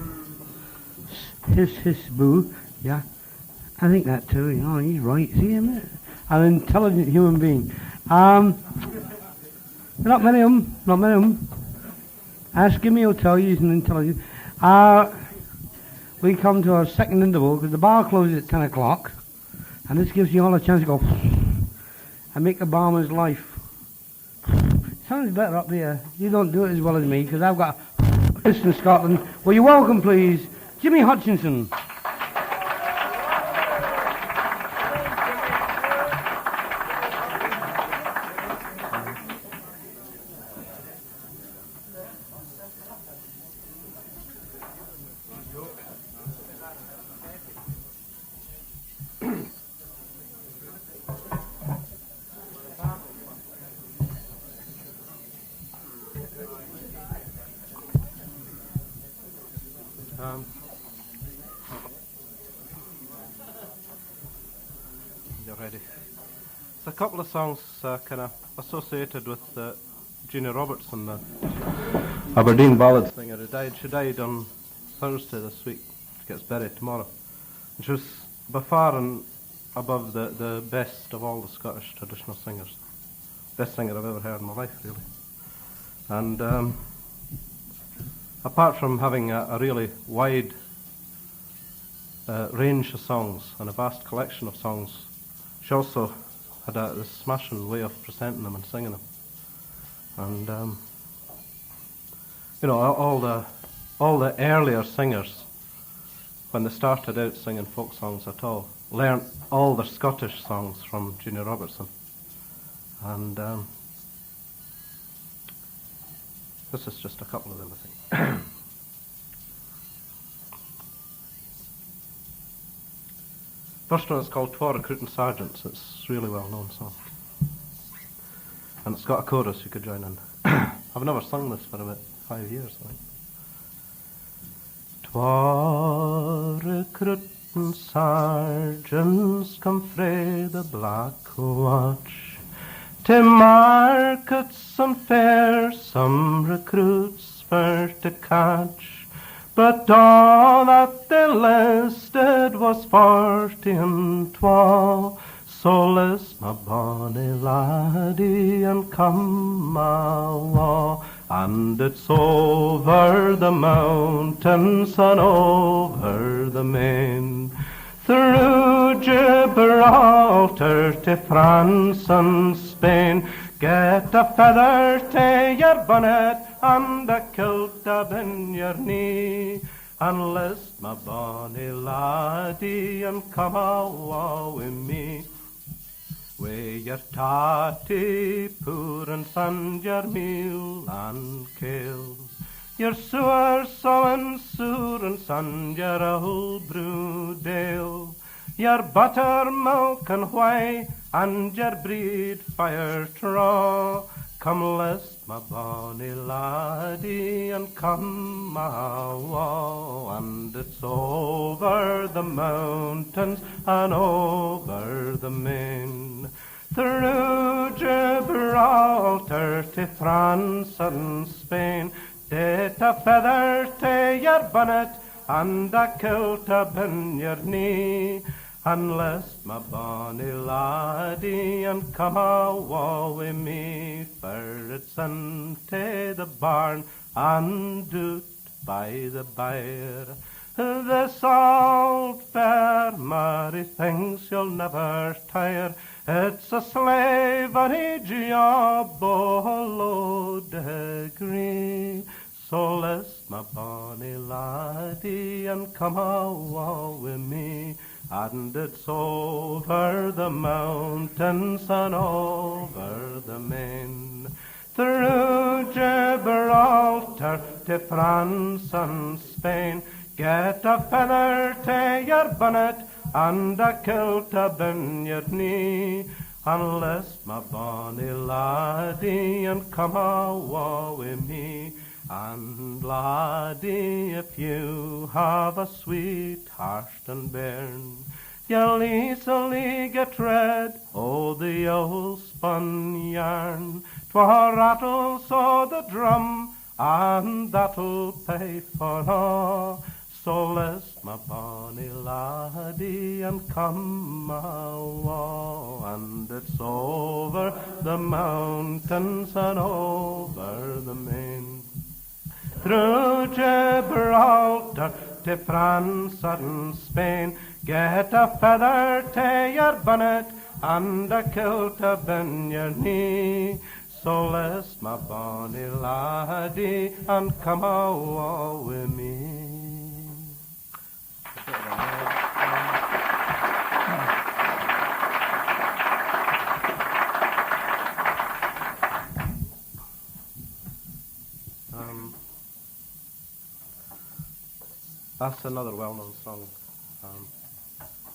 his boo, yeah. I think that too, you know, he's right. See him? An intelligent human being. Not many of them. Ask him, he'll tell you he's an intelligent. We come to our second interval because the bar closes at 10 o'clock, and this gives you all a chance to go and make the barman's life. Sounds better up here. You don't do it as well as me because I've got this in Scotland. Well, you're welcome, please, Jimmy Hutchinson. You're ready. It's a couple of songs kind of associated with Jeannie Robertson, the Aberdeen ballad singer who died. She died on Thursday this week. She gets buried tomorrow. And she was by far and above the best of all the Scottish traditional singers. Best singer I've ever heard in my life, really. And apart from having a really wide range of songs and a vast collection of songs, she also had this smashing way of presenting them and singing them. And you know, all the earlier singers, when they started out singing folk songs at all, learnt all their Scottish songs from Jeannie Robertson. And this is just a couple of them, I think. First one is called Twa Recruiting Sergeants. It's a really well-known song. And it's got a chorus you could join in. I've never sung this for about 5 years, I think. Twa recruiting sergeants come frae the Black Watch to markets and fairs, some recruits for to catch. But all that they listed was 42. So list my bonny laddie and come awa. And it's over the mountains and over the main, through Gibraltar to France and Spain. Get a feather to your bonnet and a kilt up in your knee, and list my bonny laddie and come awa with me. Wi' your tatty poorance and your meal and kale, your sour sown sourance and your old brewed ale, your buttermilk and whey and your breed fire traw. Come list, my bonny laddie, and come awa, and it's over the mountains and over the main, through Gibraltar to France and Spain. Take a feather to your bonnet and a kilt upon your knee, and list, my bonny laddie, and come awa wi' me, for it's unto the barn and doot by the byre. This old fair Mary thinks you'll never tire. It's a slavery job, oh low degree. So list, my bonny laddie, and come awa wi' me, and it's over the mountains and over the main, through Gibraltar to France and Spain. Get a feather to your bonnet and a kilt upon your knee, and list, my bonny laddie, and come awa wi' me. And laddie, if you have a sweetheart and bairn, you'll easily get rid o' the old spun yarn. 'Twill rattle so the drum, and that'll pay for all. So list, my bonny laddie, and come awa, and it's over the mountains and over the main, through Gibraltar to France and Spain. Get a feather to your bonnet and a kilt upon your knee. So list, my bonny laddie, and come awa wi' me. That's another well-known song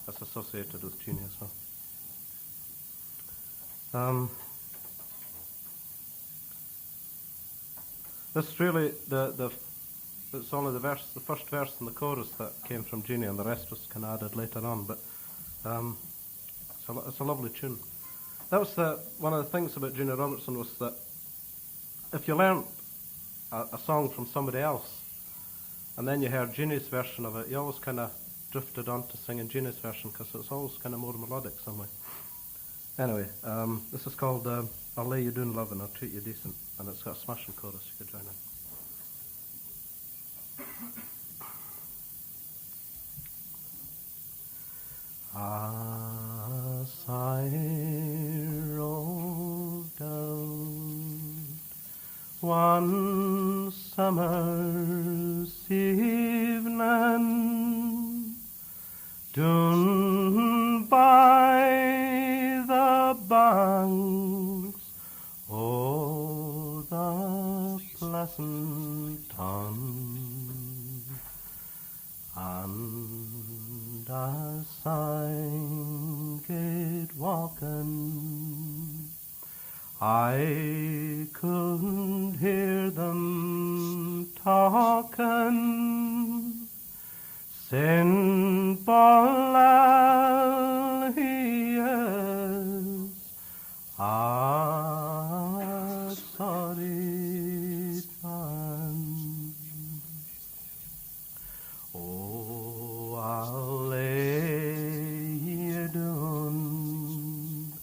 that's associated with Jeannie as well. This really, it's only the first verse and the chorus that came from Jeannie, and the rest was kind of added later on, but it's a lovely tune. That was one of the things about Jeannie Robertson, was that if you learnt a song from somebody else, and then you heard Jeannie's version of it, you always kind of drifted on to singing Jeannie's version, because it's always kind of more melodic some way. Anyway, this is called I'll Lay You Down Love and I'll Treat You Decent, and it's got a smashing chorus. You could join in. As I rolled down one summer's evening, down by the banks o' the pleasant Ton, and as I gaed walking, I couldn't hear them talking. Sinful he is, a sorry man. Oh, I'll lay you down,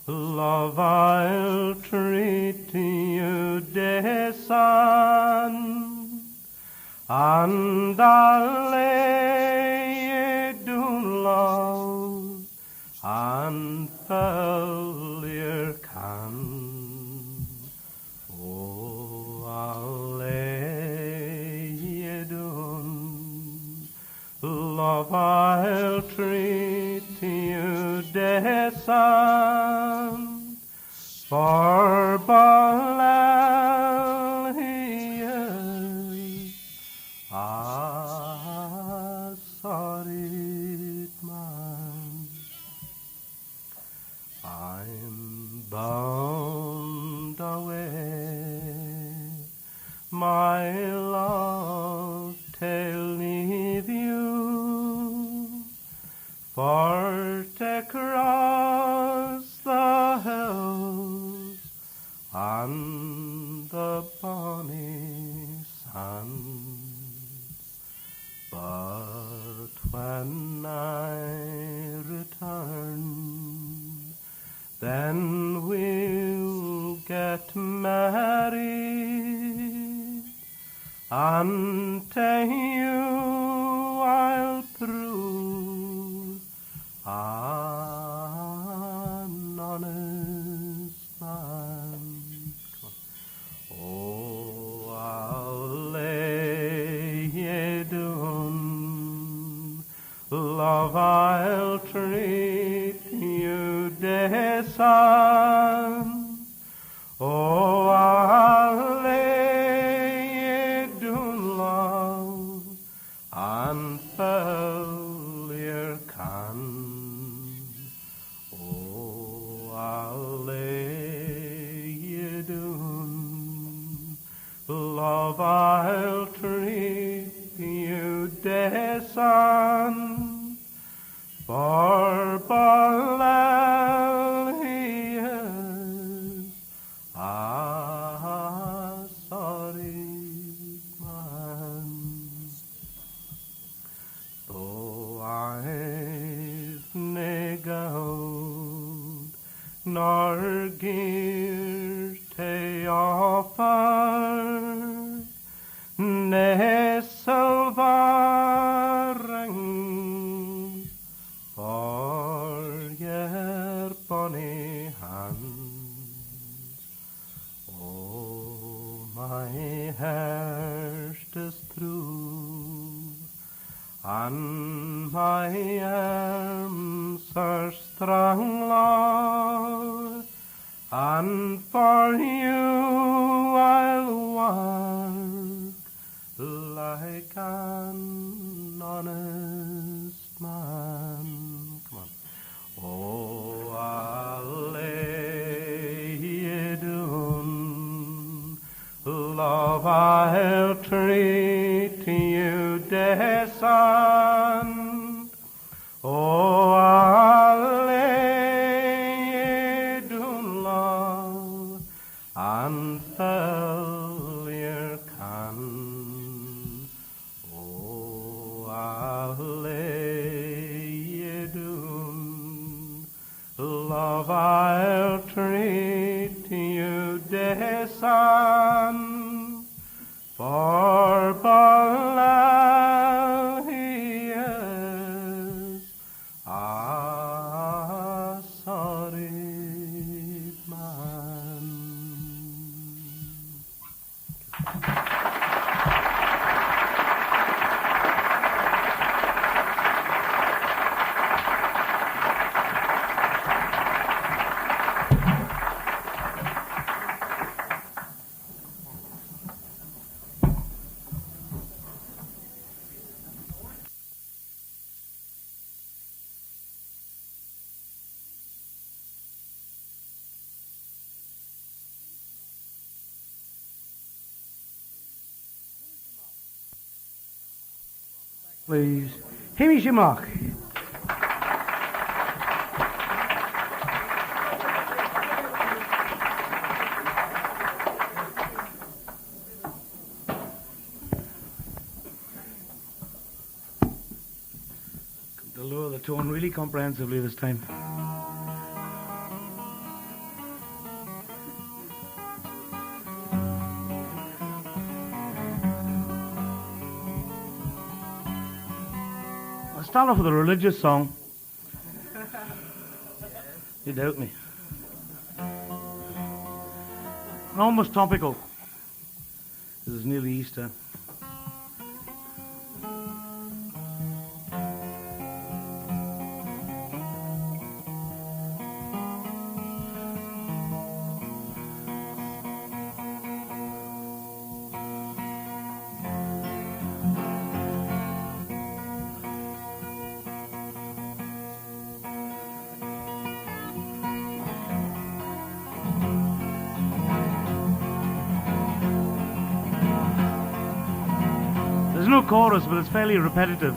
love, I'll treat you decent, and I'll lay you down, love, and fill your can. Oh, I'll lay you down, love, I'll treat you decent, for Ballal he is a sorry man. bound away. My love, tell leave you for to cross the hills and the bonny sands. But when I return, then we'll get married, and to you I'll prove an honest man. Oh, I'll lay ye down, love, I'll treat you decent. Oh, I'll lay ye down, love, and fill your can. Oh, I'll lay ye down, love, I'll treat you decent. For Ballal he is a sorry man. Though I've nae gold nor gear to offer, nae silver ring for your bonny hands. Oh, my heart is true, and my arms are strong, Lord, and for you I'll work like an honest man. Come on. Oh, I'll lay ye down, love, I'll treat you decent. Oh, I'll lay ye down, love, and fill your can. Oh, I'll lay ye down, love, I'll treat you decent. For Ballal he is a sorry man. Please. Hamish Imlach. To lower the tone really comprehensively this time. I'll start off with a religious song. You doubt me. Almost topical. This is nearly Easter. no chorus, but it's fairly repetitive.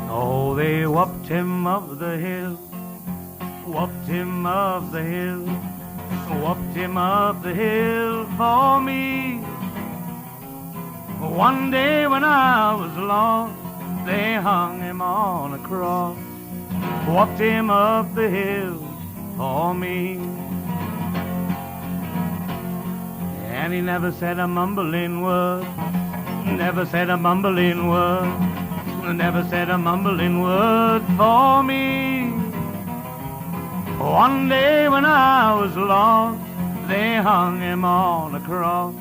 Oh, they whopped him up the hill, whopped him up the hill, whopped him up the hill for me. One day when I was lost, they hung him on a cross, whopped him up the hill for me. And he never said a mumbling word, never said a mumbling word, never said a mumbling word for me. One day when I was lost, they hung him on a cross.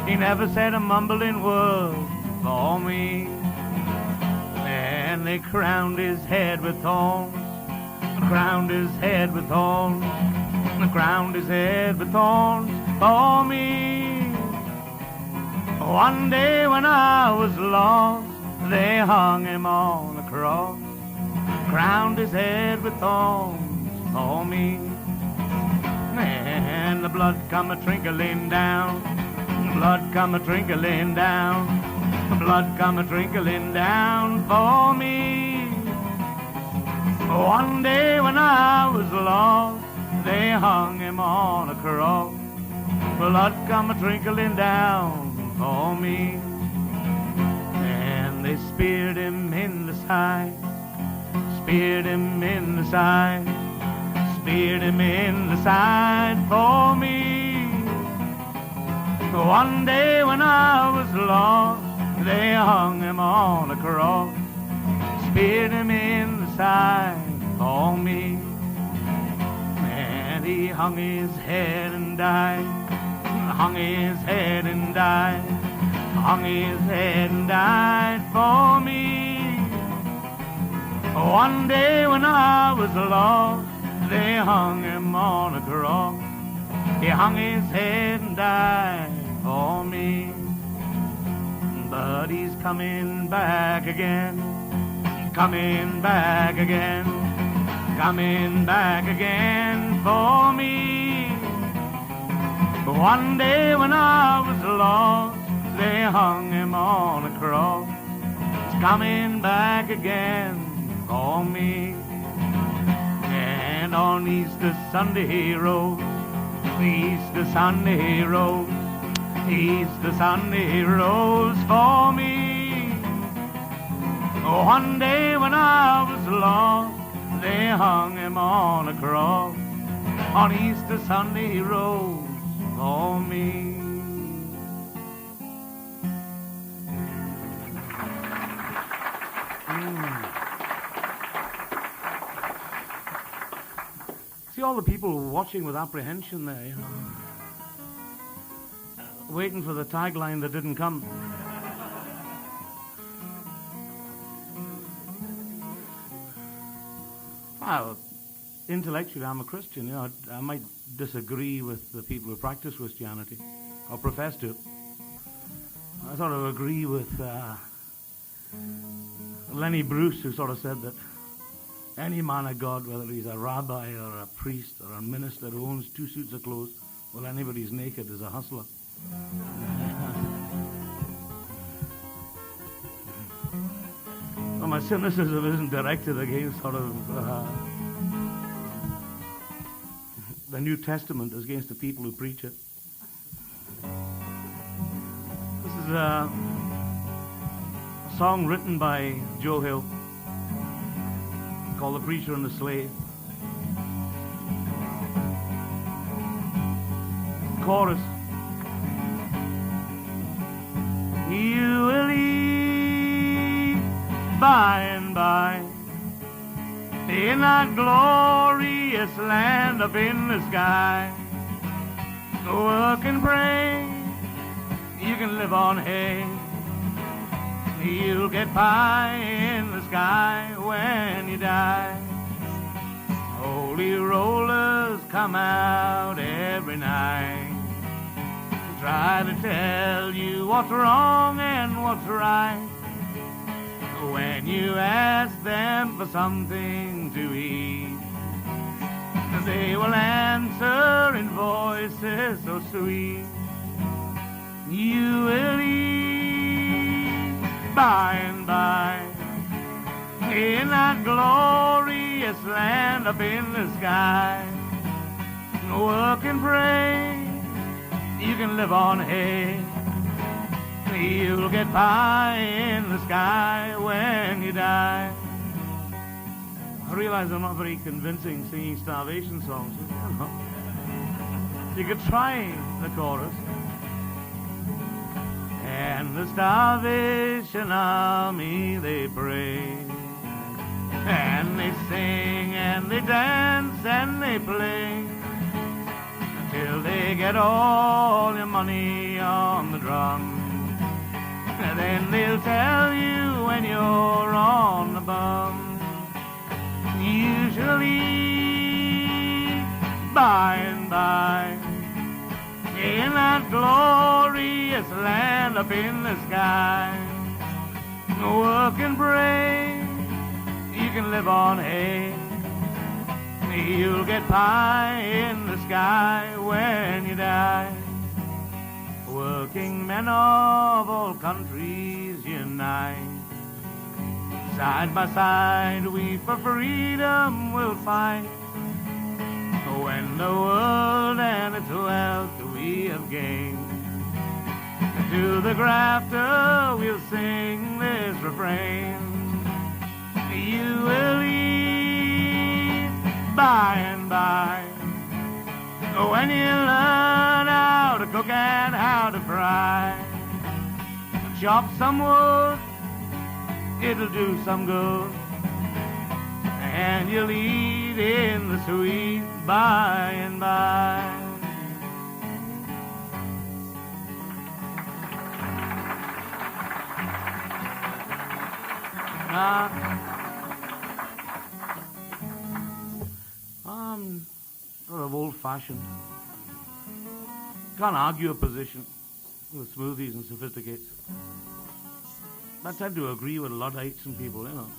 He never said a mumbling word for me. And they crowned his head with thorns, crowned his head with thorns, crowned his head with thorns for me. One day when I was lost, they hung him on a cross, crowned his head with thorns for me. And the blood come a-trickling down, the blood come a-trickling down, the blood come a-trickling down for me. One day when I was lost, they hung him on a cross, blood come a-trickling down for me. And they speared him in the side, speared him in the side, speared him in the side for me. One day when I was lost, they hung him on a cross, speared him in the side for me. And he hung his head and died, hung his head and died, hung his head and died for me. One day when I was lost, they hung him on a cross. He hung his head and died for me. But he's coming back again, coming back again, coming back again for me. One day when I was lost, they hung him on a cross. He's coming back again for me. And on Easter Sunday he rose, Easter Sunday he rose, Easter Sunday he rose for me. One day when I was lost, they hung him on a cross. On Easter Sunday he rose for me. See all the people watching with apprehension there, you know, waiting for the tagline that didn't come. Well, intellectually I'm a Christian, you know, I might disagree with the people who practice Christianity, or profess to. I sort of agree with Lenny Bruce, who sort of said that any man of God, whether he's a rabbi or a priest or a minister who owns 2 suits of clothes, well, anybody who's naked is a hustler. Well, my cynicism isn't directed against sort of the New Testament, as against the people who preach it. This is a song written by Joe Hill called The Preacher and the Slave. Chorus. You will eat by and by in that glorious land up in the sky. Work and pray, you can live on hay. You'll get pie in the sky when you die. Holy rollers come out every night, try to tell you what's wrong and what's right. When you ask them for something to eat, they will answer in voices so sweet. you will eat by and by in that glorious land up in the sky. Work and pray, you can live on hay. You'll get pie in the sky when you die. I realize I'm not very convincing singing starvation songs. You could try the chorus. And the Starvation Army, they pray, and they sing, and they dance, and they play, till they get all your money on the drum. And then they'll tell you when you're on the bum. Usually by and by in that glorious land up in the sky. Work and pray, you can live on hay. You'll get pie in the sky when you die. Working men of all countries unite. Side by side we for freedom will fight. When the world and its wealth we have gained, to the grafter we'll sing this refrain. You will eat by and by when you learn how to cook and how to fry. Chop some wood, it'll do some good, and you'll eat in the sweet by and by. I'm sort of old-fashioned. Can't argue a position with smoothies and sophisticates. I tend to agree with Luddites and people, you know.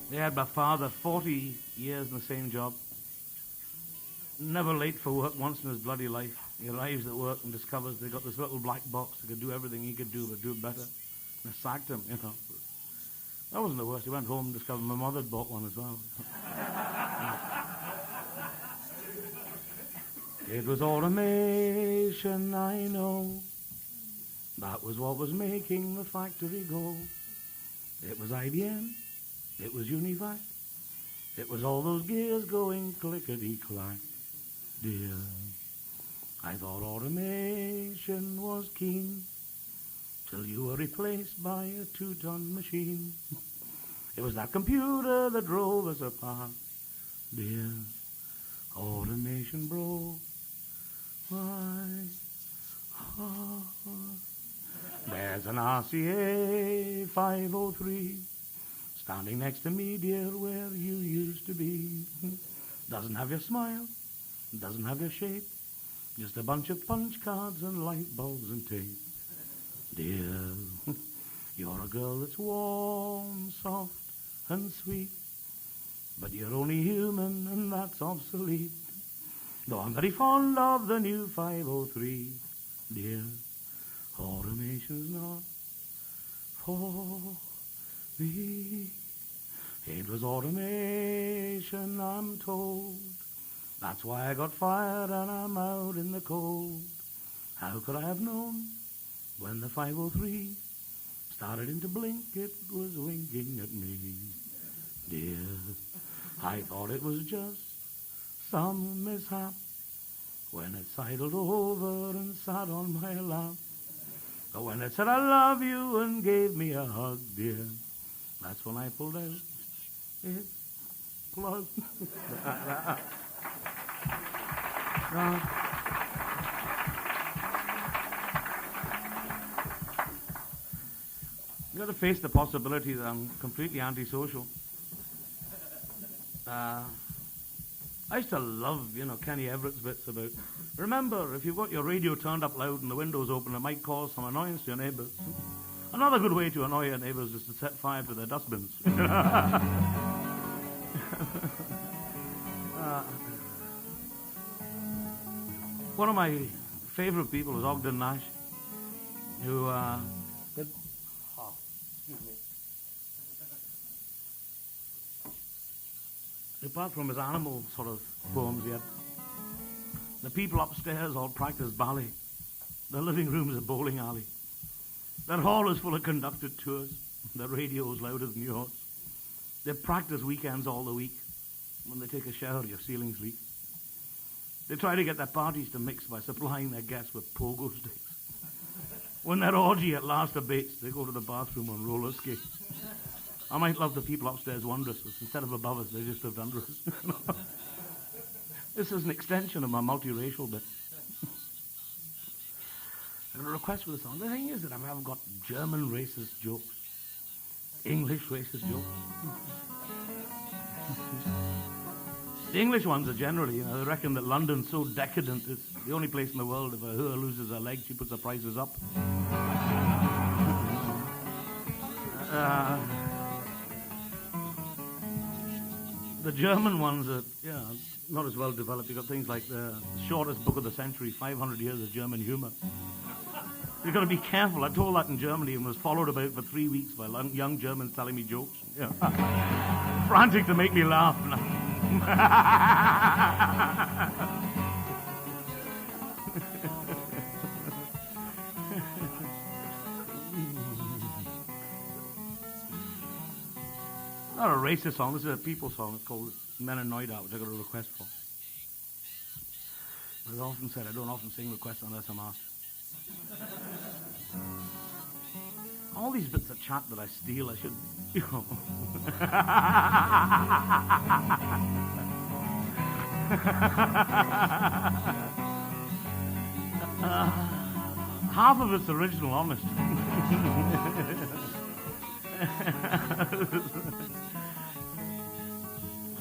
They had my father 40 years in the same job. Never late for work once in his bloody life. He arrives at work and discovers they got this little black box that could do everything he could do, but do it better. And I sacked him, you know. That wasn't the worst. He went home and discovered my mother had bought one as well. It was automation, I know. That was what was making the factory go. It was IBM. It was Univac. It was all those gears going clickety-clack. Dear, I thought automation was keen till you were replaced by a 2-ton machine. It was that computer that drove us apart. Dear, automation broke my heart. There's an RCA 503 standing next to me, dear, where you used to be. Doesn't have your smile, doesn't have your shape, just a bunch of punch cards and light bulbs and tape. Dear, you're a girl that's warm, soft and sweet, but you're only human and that's obsolete. Though I'm very fond of the new 503, dear, automation's not for me. It was automation, I'm told. That's why I got fired and I'm out in the cold. How could I have known when the 503 started into blink, it was winking at me? Dear, I thought it was just some mishap when it sidled over and sat on my lap. But when it said I love you and gave me a hug, dear, that's when I pulled out its plug. You've got to face the possibility that I'm completely antisocial. I used to love, Kenny Everett's bits about, remember, if you've got your radio turned up loud and the windows open, it might cause some annoyance to your neighbours. Another good way to annoy your neighbours is to set fire to their dustbins. One of my favourite people was Ogden Nash, who apart from his animal sort of poems, he had the people upstairs all practice ballet. The living room is a bowling alley. Their hall is full of conducted tours. The radio is louder than yours. They practice weekends all the week. When they take a shower, your ceilings leak. They try to get their parties to mix by supplying their guests with pogo sticks. When their orgy at last abates, they go to the bathroom on roller skates. I might love the people upstairs wondrous, but instead of above us, they just lived under us. This is an extension of my multiracial bit. I got a request for the song. The thing is that I haven't got German racist jokes, English racist jokes. The English ones are generally, they reckon that London's so decadent, it's the only place in the world if a hooer loses her leg, she puts her prices up. The German ones are, not as well developed. You've got things like the shortest book of the century, 500 Years of German Humour. You've got to be careful. I told that in Germany and was followed about for 3 weeks by young Germans telling me jokes. Frantic to make me laugh. Not a racist song, this is a people song. It's called Men Annoyed At, which I got a request for. As I often said, I don't often sing requests unless I'm asked. All these bits of chat that I steal, I should, half of it's original, honest.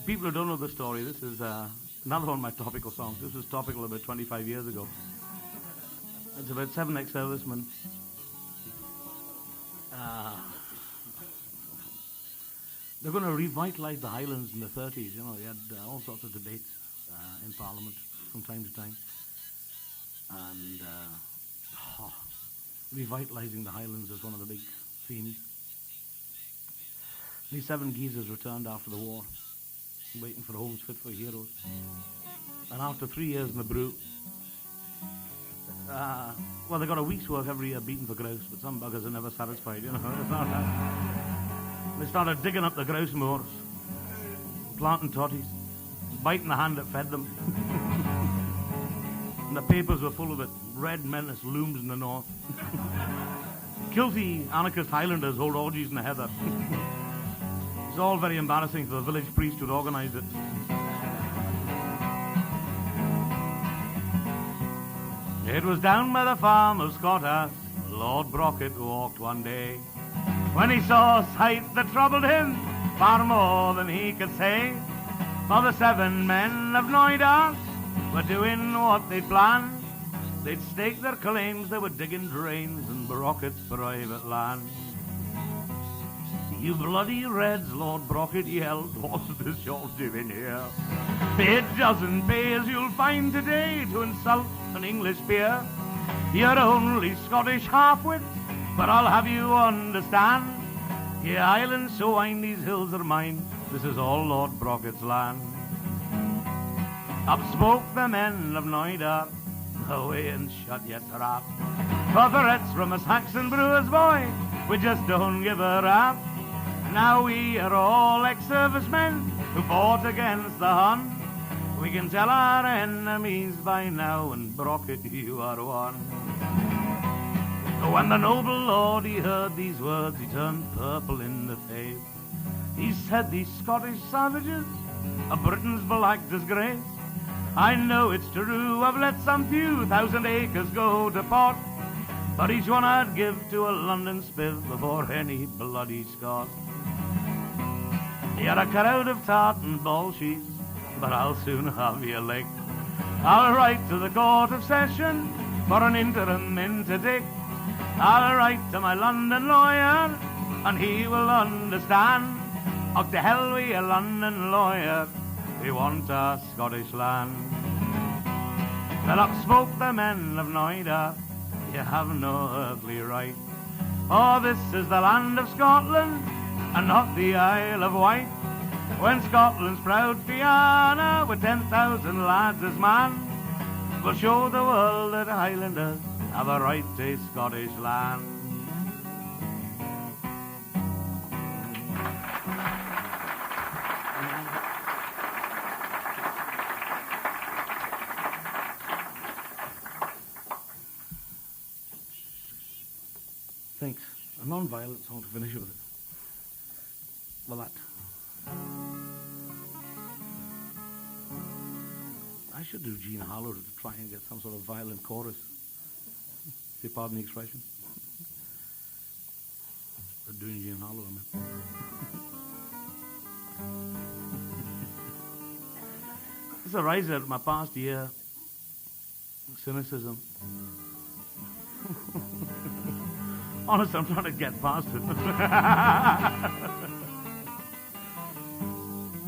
People who don't know the story, this is another one of my topical songs. This was topical about 25 years ago. It's about 7 ex-servicemen. They're going to revitalize the Highlands in the 30s. They had all sorts of debates in Parliament from time to time. And revitalizing the Highlands is one of the big themes. These 7 geezers returned after the war, waiting for homes fit for heroes. And after 3 years in the brew, they got a week's work every year beating for grouse, but some buggers are never satisfied, They started digging up the grouse moors, planting totties, biting the hand that fed them. And the papers were full of it. Red menace looms in the north. Guilty anarchist Highlanders hold orgies in the heather. It's all very embarrassing for the village priest who'd organised it. It was down by the farm of Scottas, Lord Brocket walked one day, when he saw a sight that troubled him far more than he could say. For the 7 men of Knoydart were doing what they'd planned. They'd staked their claims, they were digging drains in Brocket's private land. You bloody Reds, Lord Brocket yelled, what's this you're doing here? It doesn't pay, as you'll find today, to insult an English peer. You're only Scottish half-wits, but I'll have you understand. Ye islands so wine, these hills are mine, this is all Lord Brocket's land. Up spoke the men of Knoydart, away and shut your trap. For threats from a Saxon brewer's boy, we just don't give a rap. Now we are all ex-servicemen who fought against the Hun. We can tell our enemies by now, and Brocket, you are one. When the noble lord, he heard these words, he turned purple in the face. He said, these Scottish savages are Britain's black disgrace. I know it's true, I've let some few thousand acres go to pot, but each one I'd give to a London spiv before any bloody Scot. You're a crowd of tartan ball sheets, but I'll soon have you licked. I'll write to the Court of Session for an interim interdict. I'll write to my London lawyer, and he will understand. Och, to hell with a London lawyer, we want our Scottish land. Let up smoke the men of Noida, you have no earthly right. Oh, this is the land of Scotland, and not the Isle of Wight. When Scotland's proud Fianna, with 10,000 lads as man, will show the world that Highlanders have a right to Scottish land. Thanks. A non-violent song to finish with it. Well, that. I should do Jean Harlow to try and get some sort of violent chorus. If you pardon the expression. But doing Jean Harlow, I mean. This arises out of my past year. Cynicism. Honestly, I'm trying to get past it.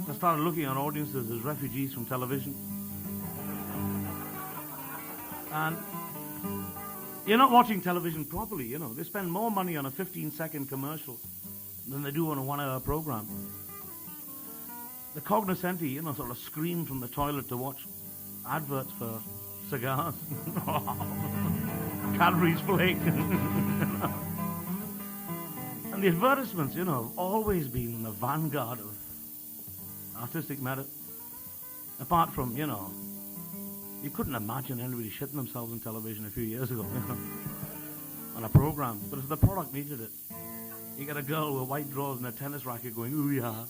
I started looking at audiences as refugees from television. And you're not watching television properly, you know. They spend more money on a 15-second commercial than they do on a 1-hour program. The cognoscenti, you know, sort of scream from the toilet to watch adverts for cigars. Cadbury's Flake. And the advertisements, you know, have always been the vanguard of artistic merit. Apart from, you know, you couldn't imagine anybody shitting themselves on television a few years ago, you know, on a program. But if the product needed it, you get a girl with white drawers and a tennis racket going, ooh yeah.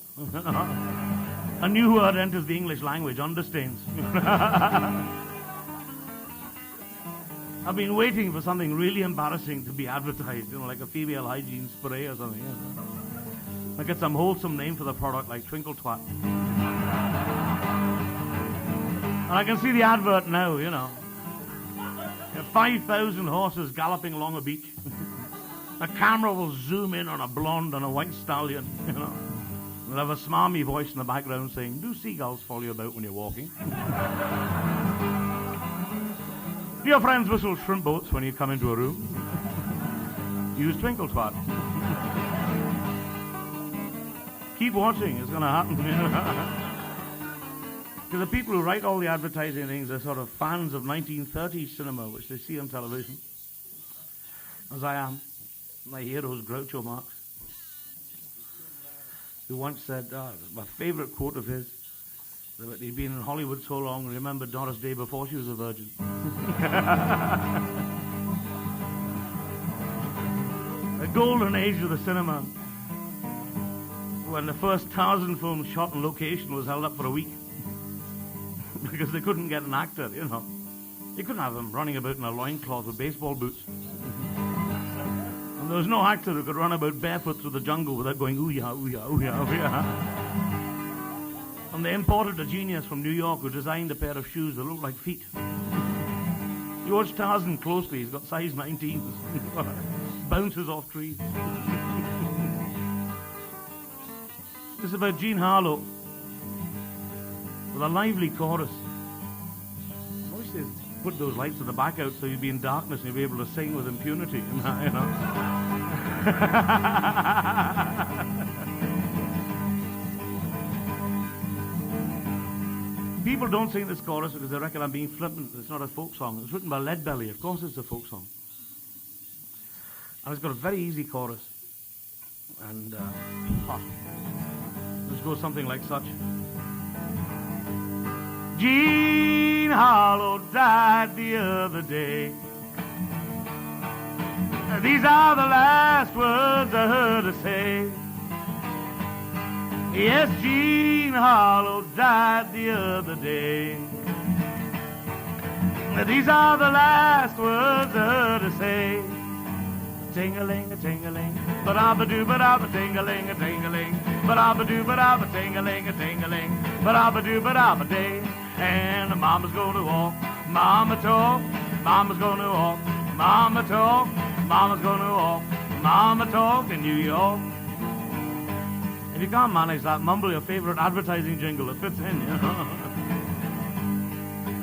A new word enters the English language, understains. I've been waiting for something really embarrassing to be advertised, you know, like a female hygiene spray or something. You know. I get some wholesome name for the product, like Twinkle Twat. And I can see the advert now, you know. 5,000 horses galloping along a beach. The camera will zoom in on a blonde and a white stallion, you know. They'll have a smarmy voice in the background saying, do seagulls follow you about when you're walking? Do your friends whistle shrimp boats when you come into a room? Use Twinkle Twat. Keep watching, it's going to happen. Because the people who write all the advertising things are sort of fans of 1930s cinema, which they see on television. As I am. My hero's Groucho Marx, who once said, my favorite quote of his, that he'd been in Hollywood so long and remembered Doris Day before she was a virgin. The golden age of the cinema, when the first Tarzan film shot on location was held up for a week because they couldn't get an actor, you know. You couldn't have him running about in a loincloth with baseball boots. And there was no actor who could run about barefoot through the jungle without going, ooh yeah, ooh yeah, ooh yeah, ooh yeah. And they imported a genius from New York who designed a pair of shoes that looked like feet. You watch Tarzan closely, he's got size 19s. Bounces off trees. It's about Jean Harlow with a lively chorus. I wish they'd put those lights at the back out so you'd be in darkness and you'd be able to sing with impunity, you know. People don't sing this chorus because they reckon I'm being flippant. It's not a folk song. It's written by Leadbelly. Of course it's a folk song. And it's got a very easy chorus. And let's go something like such. Jean Harlow died the other day. These are the last words I heard her say. Yes, Jean Harlow died the other day. These are the last words I heard her say. Ting-a-ling, a ting-a-ling, ba-da-ba-doo, ba-da-ba-ting-a-ling, a ting-a-ling, ba-da-ba-doo, ba-da-ba-ting-a-ling, a ting-a-ling, ba-da-ba-doo, ba-da-ba-day. And Mama's gonna walk, Mama talk, Mama's gonna walk, Mama talk, Mama's gonna walk, Mama talk in New York. If you can't manage that, mumble your favorite advertising jingle. It fits in, you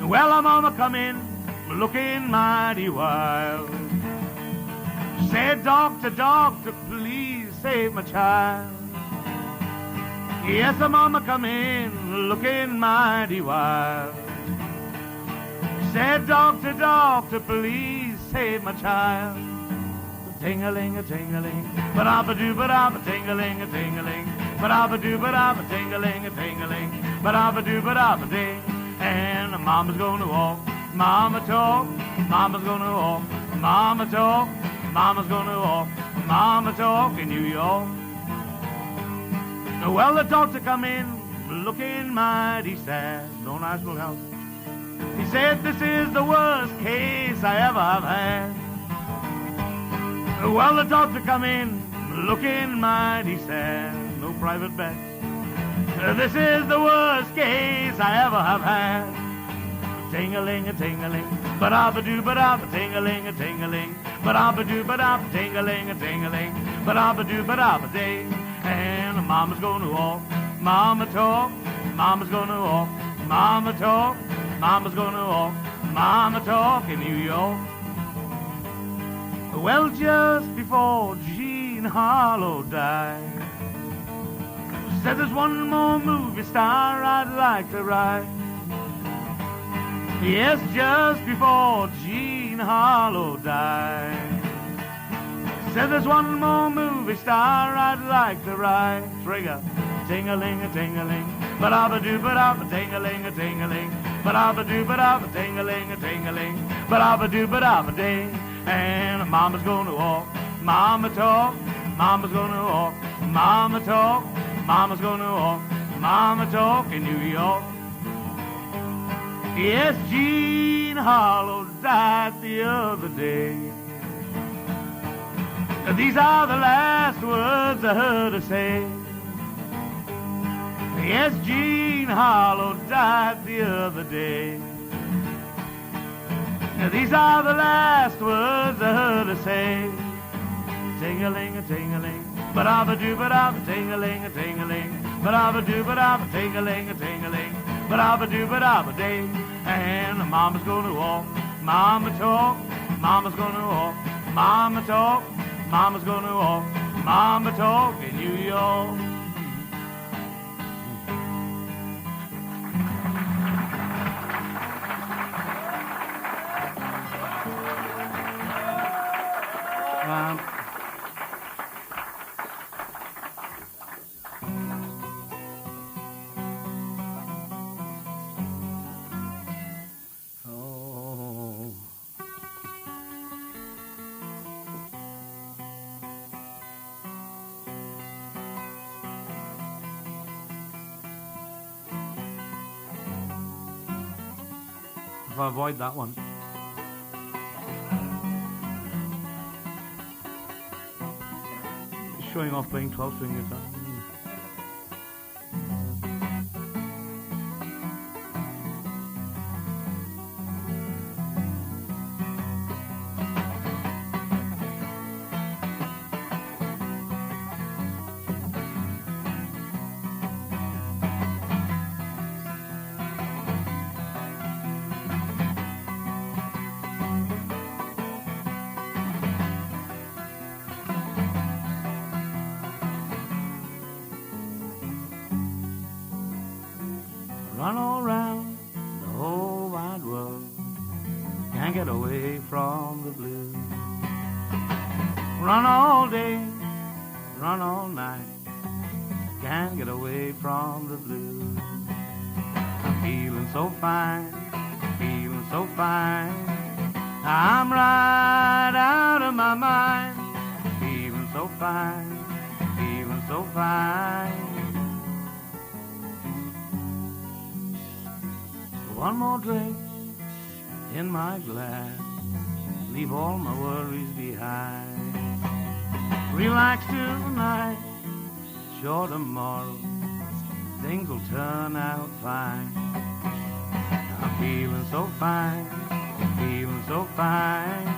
know. Well, Mama come in, looking mighty wild. She said, doctor, doctor, please save my child. Yes, the mama come in, looking mighty wild. She said, doctor, doctor, please save my child. Ting-a-ling-a-ting-a-ling, ba-da-ba-doo-ba-da-ba-ting-a-ling-a-ting-a-ling, ba-da-ba-doo-ba-da-ba-ting-a-ling-a-ting-a-ling, ba-da-ba-doo-ba-da-ba-ding. And mama's gonna walk, mama talk, mama's gonna walk, mama talk, mama's gonna walk, mama talk in New York. Well, the doctor come in, looking mighty sad, no national health. He said, this is the worst case I ever have had. Well, the doctor come in, looking mighty sad, no private beds. This is the worst case I ever have had. Ting-a-ling-a-ting-a-ling, ba-da-ba-doo-ba-da-ba-ting-a-ling-a-ting-a-ling, ba-da-ba-doo-ba-da-ba-ting-a-ling-a-ting-a-ling, ba-da-ba-doo-ba-da-ba-ding. And mama's gonna walk, mama talk, mama's gonna walk, mama talk, mama's gonna walk, mama talk in New York. Well, just before Jean Harlow died, she said there's one more movie star I'd like to write. Yes, just before Jean Harlow died, she said there's one more movie star I'd like to write. Trigger, ting-a-ling-a-ting-a-ling, ba-da-ba-doo-ba-da-ba-ting-a-ling-a-ting-a-ling, ba-da-ba-doo-ba-da-ba-ting-a-ling-a-ting-a-ling, ba-da-ba-doo-ba-da-ba-ding. And mama's gonna walk, mama talk, mama's gonna walk, mama talk, mama's gonna walk, mama talk in New York. Yes, Jean Harlow died the other day. These are the last words I heard her say. Yes, Jean Harlow died the other day. These are the last words I heard her say. Ting-a-ling-a-ting-a-ling, ba-da-ba-doo-ba-da-ba-ting-a-ling-a-ting-a-ling, ba-da-ba-doo-ba-da-ba-ting-a-ling-a-ting-a-ling, ba-da-ba-doo-ba-da-ba-ding. And mama's gonna walk, mama talk, mama's gonna walk, mama talk, mama's gonna walk, mama talk in New York. If I avoid that one. Showing off playing 12-string guitar. Run all around the whole wide world, can't get away from the blues. Run all day, run all night, can't get away from the blues. I'm feeling so fine, feeling so fine, I'm right out of my mind. Feeling so fine, feeling so fine. One more drink in my glass, leave all my worries behind. Relax tonight, sure tomorrow things will turn out fine. I'm feeling so fine, feeling so fine,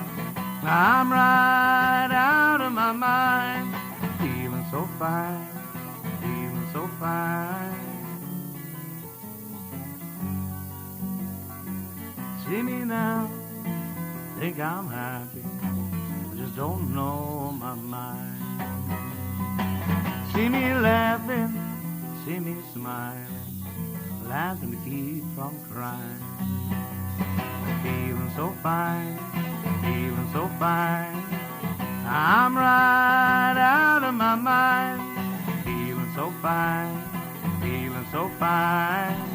I'm right out of my mind. Feeling so fine, feeling so fine. See me now, think I'm happy, I just don't know my mind. See me laughing, see me smiling, laughing to keep from crying. Feeling so fine, feeling so fine. I'm right out of my mind. Feeling so fine, feeling so fine.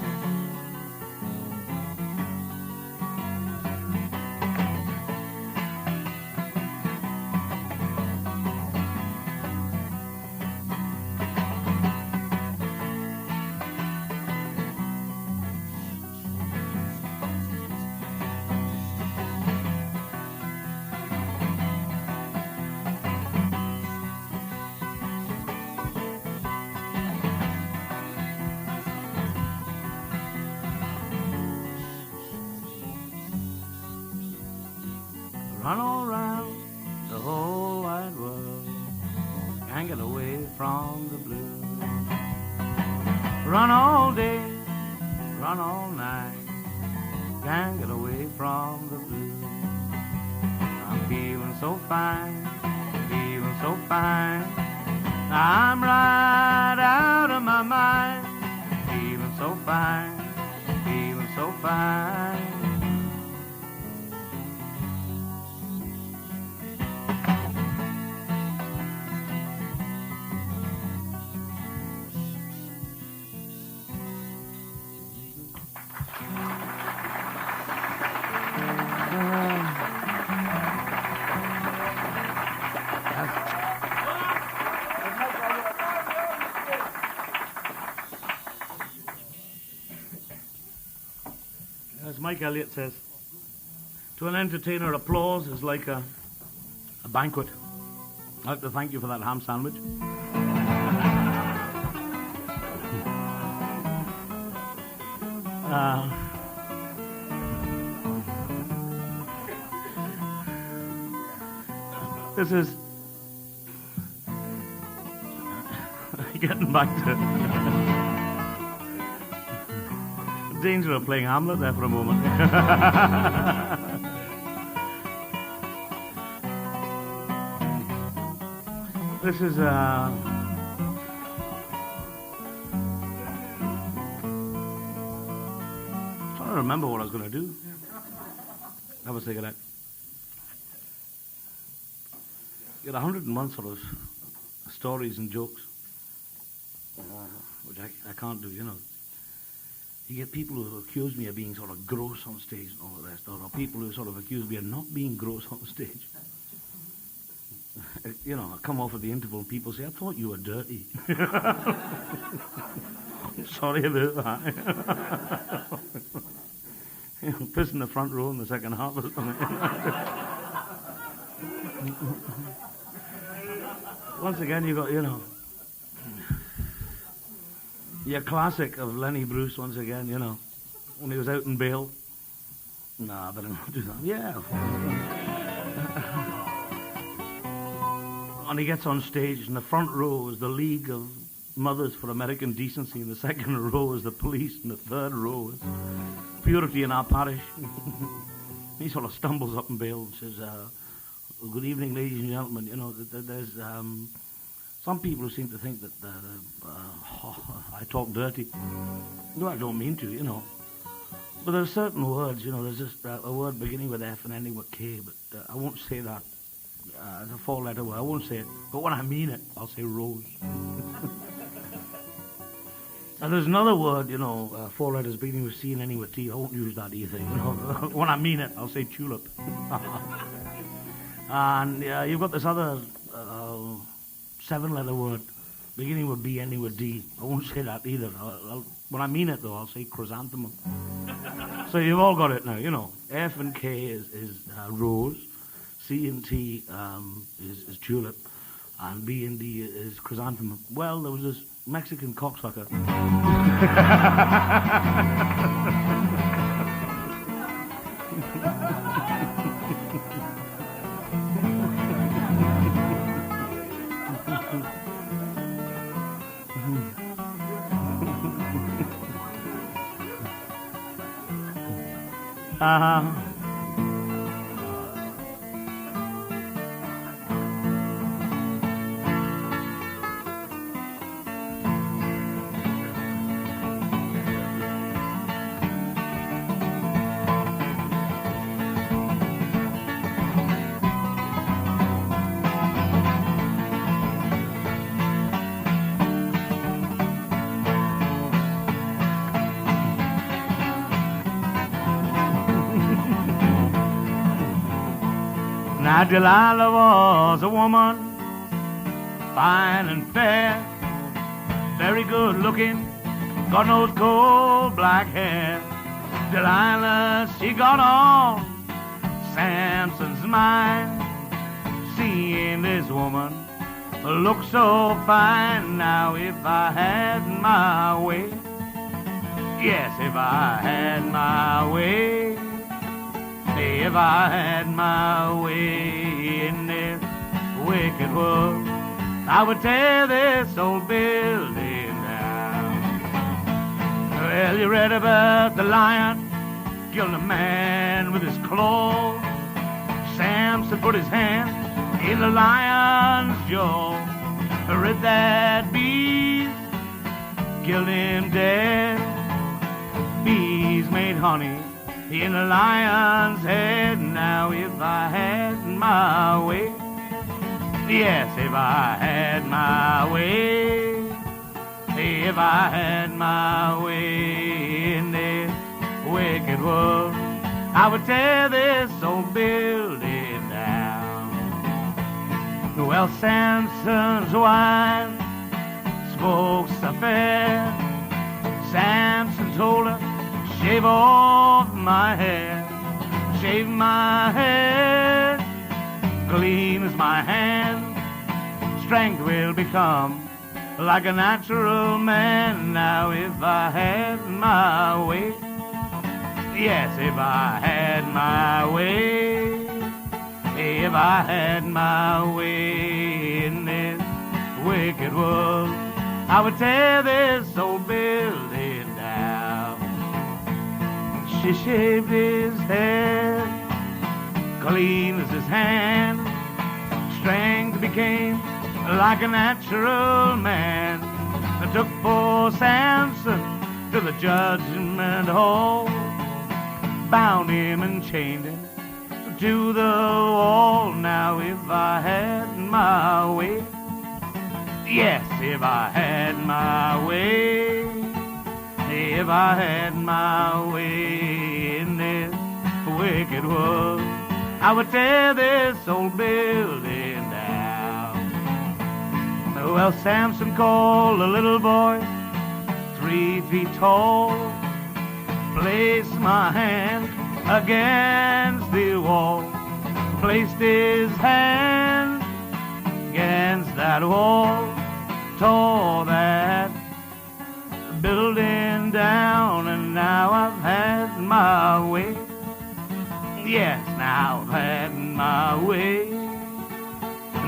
Run all around the whole wide world, can't get away from the blues. Run all day, run all night, can't get away from the blues. I'm feeling so fine, feeling so fine. I'm right out of my mind, feeling so fine, feeling so fine. As Mike Elliott says, to an entertainer, applause is like a banquet. I'd like to thank you for that ham sandwich. This is getting back to danger of playing Hamlet there for a moment. This is trying to remember what I was going to do. Have a cigarette. Get 101 sort of stories and jokes, which I can't do, you know. You get people who accuse me of being sort of gross on stage and all the rest, or people who sort of accuse me of not being gross on stage. You know, I come off at the interval and people say, I thought you were dirty. Sorry about that. You know, piss in the front row in the second half or something. Once again, you got, you know, your classic of Lenny Bruce, once again, you know, when he was out in bail. Nah, I better not do that. Yeah. And he gets on stage, and the front row is the League of Mothers for American Decency, and the second row is the police, and the third row is Purity in Our Parish. He sort of stumbles up in bail and says, good evening, ladies and gentlemen. You know, there's some people who seem to think that I talk dirty. No, I don't mean to, you know. But there's certain words, you know, there's just a word beginning with F and ending with K, but I won't say that. It's a four-letter word. I won't say it. But when I mean it, I'll say rose. And there's another word, you know, 4 letters beginning with C and ending with T. I won't use that either, you know. When I mean it, I'll say tulip. And you've got this other 7-letter word beginning with B, ending with D. I won't say that either. When I mean it, though, I'll say chrysanthemum. So you've all got it now, you know. F and K is rose. C and T is tulip. And B and D is chrysanthemum. Well, there was this Mexican cocksucker. Now Delilah was a woman, fine and fair, very good looking, God knows coal black hair. Delilah, she got on Samson's mind, seeing this woman look so fine. Now if I had my way, yes, if I had my way, if I had my way in this wicked world, I would tear this old building down. Well, you read about the lion killed a man with his claw. Samson put his hand in the lion's jaw. Read that bees killed him dead. Bees made honey in the lion's head. Now if I had my way, yes, if I had my way, if I had my way in this wicked world, I would tear this old building down. Well, Samson's wife spoke so fair. Samson told her, shave off my hair, shave my head, clean as my hand, strength will become like a natural man. Now if I had my way, yes, if I had my way, if I had my way in this wicked world, I would tear this old building down. She shaved his head, clean as his hand, strength became like a natural man. I took poor Samson to the judgment hall, bound him and chained him to the wall. Now if I had my way, yes, if I had my way, if I had my way in this wicked world, I would tear this old building down. Well, Samson called a little boy 3 feet tall, placed my hand against the wall, placed his hand against that wall, tore that building down, and now I've had my way. Yes, now I've had my way.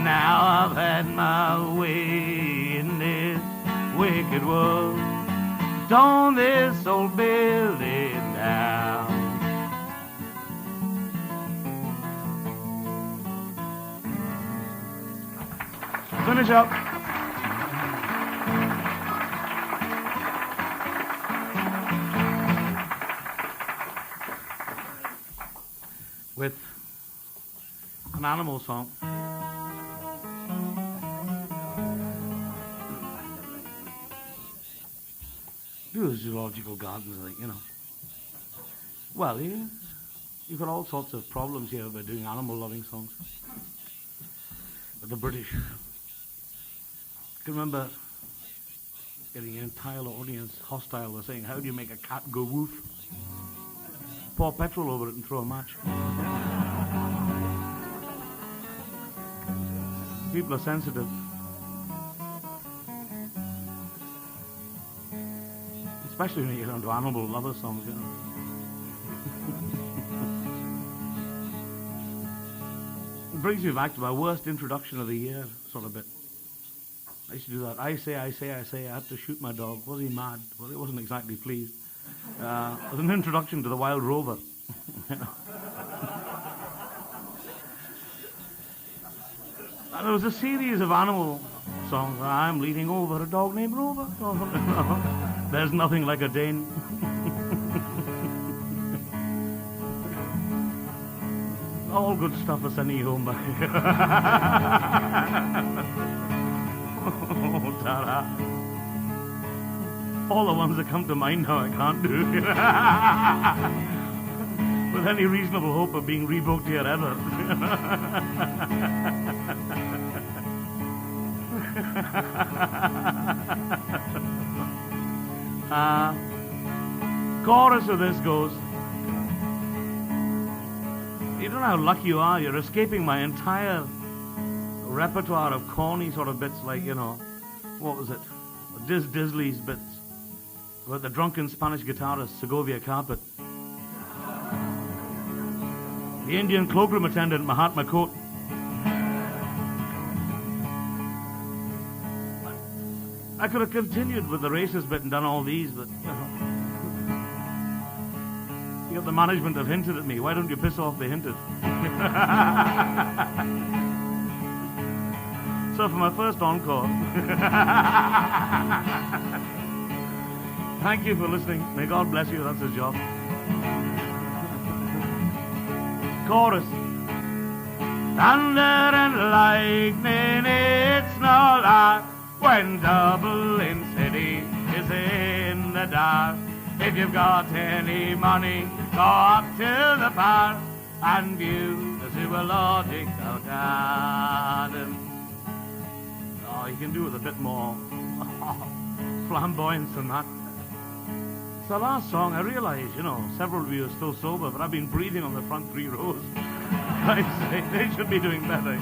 Now I've had my way in this wicked world. Torn this old building down. Finish up. With an animal song. Do zoological gardens, I think, you know. Well, yeah, you've got all sorts of problems here by doing animal-loving songs. But the British, I can remember getting an entire audience hostile. Were saying, how do you make a cat go woof? Pour petrol over it and throw a match. People are sensitive. Especially when you get onto animal lover songs, you know. It brings me back to my worst introduction of the year, sort of bit. I used to do that. I say, I had to shoot my dog. Was he mad? Well, he wasn't exactly pleased. It was an introduction to the Wild Rover. You know. And there was a series of animal songs. I'm leading over a dog named Rover. There's nothing like a Dane. All good stuff for sending you home back. Oh, ta-da. All the ones that come to mind now I can't do. with any reasonable hope of being rebooked here ever. Chorus of this goes, you don't know how lucky you are. You're escaping my entire repertoire of corny sort of bits like, what was it? Disley's bits about the drunken Spanish guitarist, Segovia Carpet. The Indian cloakroom attendant, Mahatma Coat. I could have continued with the racist bit and done all these, but, you got the management have hinted at me. Why don't you piss off the hinted? So for my first encore, thank you for listening. May God bless you. That's his job. Chorus. Thunder and lightning, it's no lark when Dublin City is in the dark. If you've got any money, go up to the park and view the zoological garden. Oh, you can do it a bit more flamboyance than that. It's the last song. I realise, several of you are still sober, but I've been breathing on the front 3 rows. I say, they should be doing better,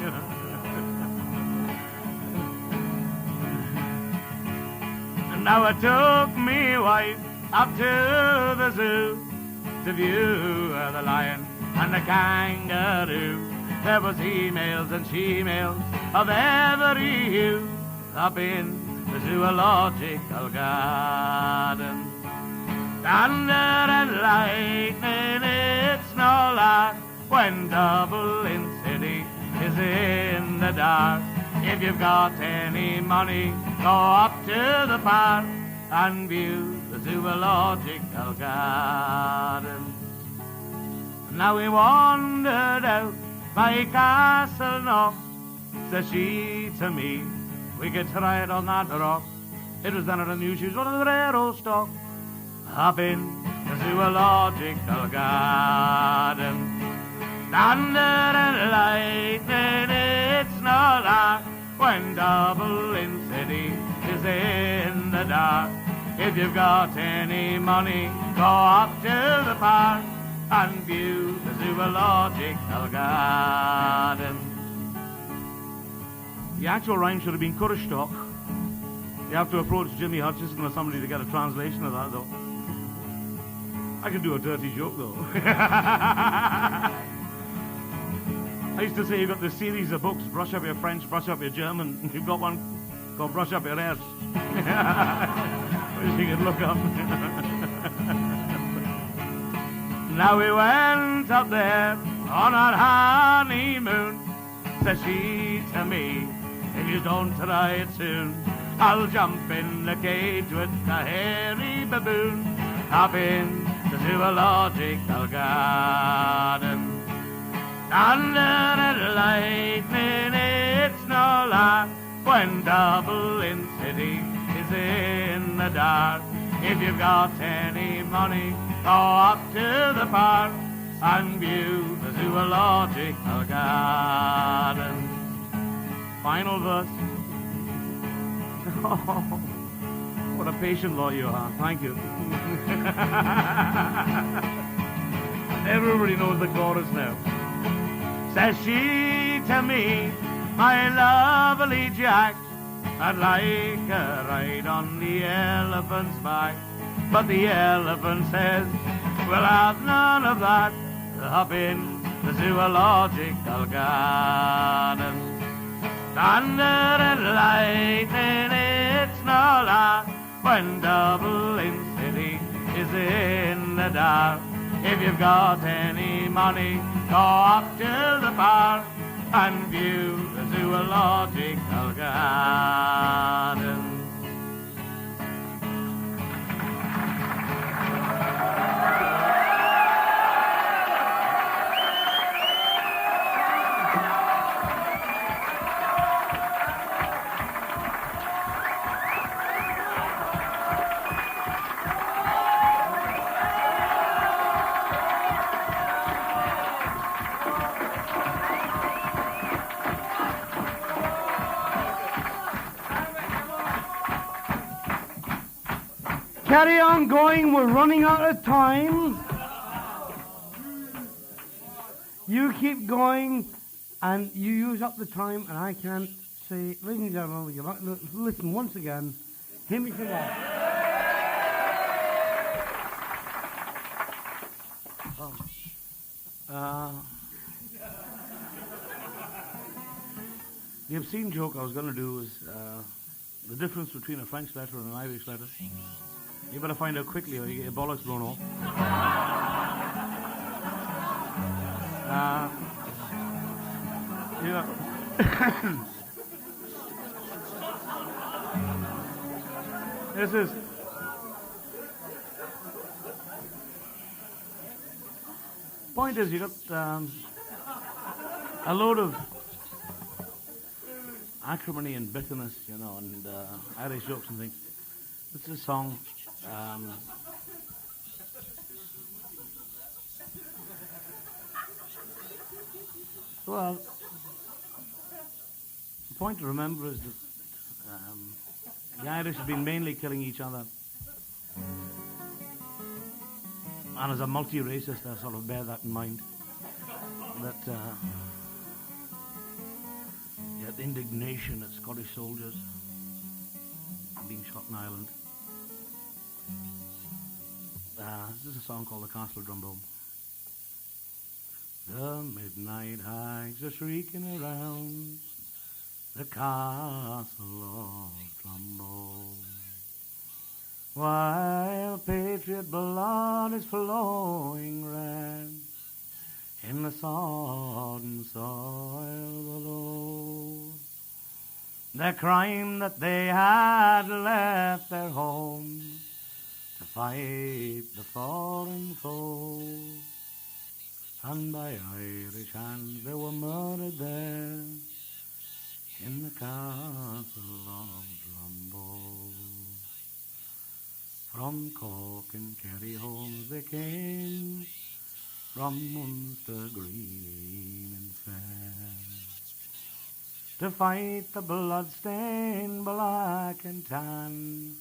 And now I took me wife up to the zoo to view the lion and the kangaroo. There was emails and she-mails of every hue up in the zoological garden. Thunder and lightning, it's no lark when Dublin City is in the dark. If you've got any money, go up to the park and view the zoological garden. Now we wandered out by Castle Knock. Says she to me, we could try it on that rock. It was then at a new shoes on the railroad stock. Up in the zoological garden. Thunder and lightning, it's no lark when Dublin City is in the dark. If you've got any money, go up to the park and view the zoological garden. The actual rhyme should have been Currishtalk. You have to approach Jimmy Hutchison or somebody to get a translation of that, though. I can do a dirty joke, though. I used to say you've got this series of books, brush up your French, brush up your German. You've got one called Brush Up Your Ass. Which you can look up. Now we went up there on our honeymoon. Says she to me, if you don't try it soon, I'll jump in the cage with the hairy baboon up in the zoological garden. Thunder and lightning, it's no lark when Dublin City is in the dark. If you've got any money, go up to the park and view the zoological garden. Final verse. Oh, what a patient lot you are. Thank you. Everybody knows the chorus now. Says she to me, my lovely Jack, I'd like a ride on the elephant's back. But the elephant says, we'll have none of that up in the zoological garden. Thunder and lightning, it's no lark when Dublin City is in the dark. If you've got any money, go up to the park and view the zoological garden. carry on going. We're running out of time. You keep going, and you use up the time, and I can't say, ladies and gentlemen, you're not, listen once again. Hamish Imlach. The obscene joke I was going to do is the difference between a French letter and an Irish letter. You better find out quickly or you get your bollocks blown off. Yeah. This is point is you got a load of acrimony and bitterness, you know, and Irish jokes and things. This is a song. Well, the point to remember is that the Irish have been mainly killing each other. And as a multi-racist, I sort of bear that in mind. That yet indignation at Scottish soldiers being shot in Ireland. This is a song called The Castle of Drumbo. The midnight hags are shrieking around the castle of Drumbo, while patriot blood is flowing red in the sodden soil below. The crime that they had left their home to fight the foreign foe, and by Irish hands they were murdered there in the castle of Drumbo. From Cork and Kerry homes they came, from Munster green and fair, to fight the blood-stained black and tan,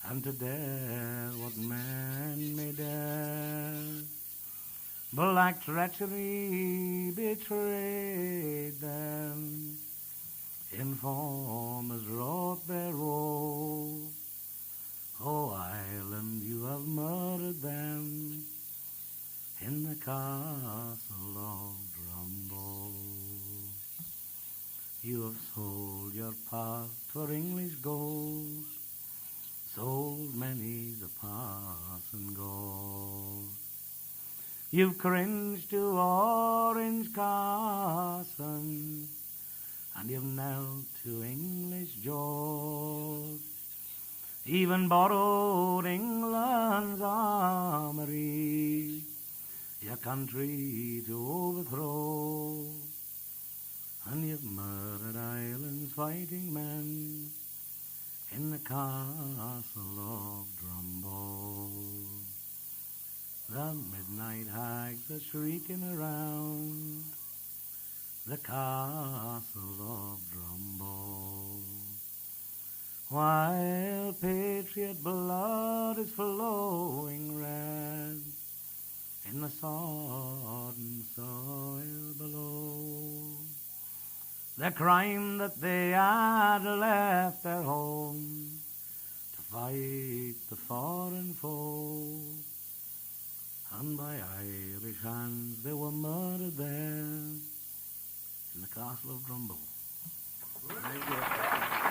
and to dare what man may dare. Black treachery betrayed them, informers wrote their woe. Oh, Ireland, you have murdered them in the castle of Drumbo. You have sold your part for English gold, sold many the parson gold. You've cringed to Orange Carson, and you've knelt to English George, even borrowed England's armory, your country to overthrow, and you've murdered Ireland's fighting men in the castle of Drumbo. The midnight hags are shrieking around the castle of Drumbo, while patriot blood is flowing red in the sodden soil below. The crime that they had left their home to fight the foreign foe, and by Irish hands they were murdered there in the castle of Drumbo. Thank you.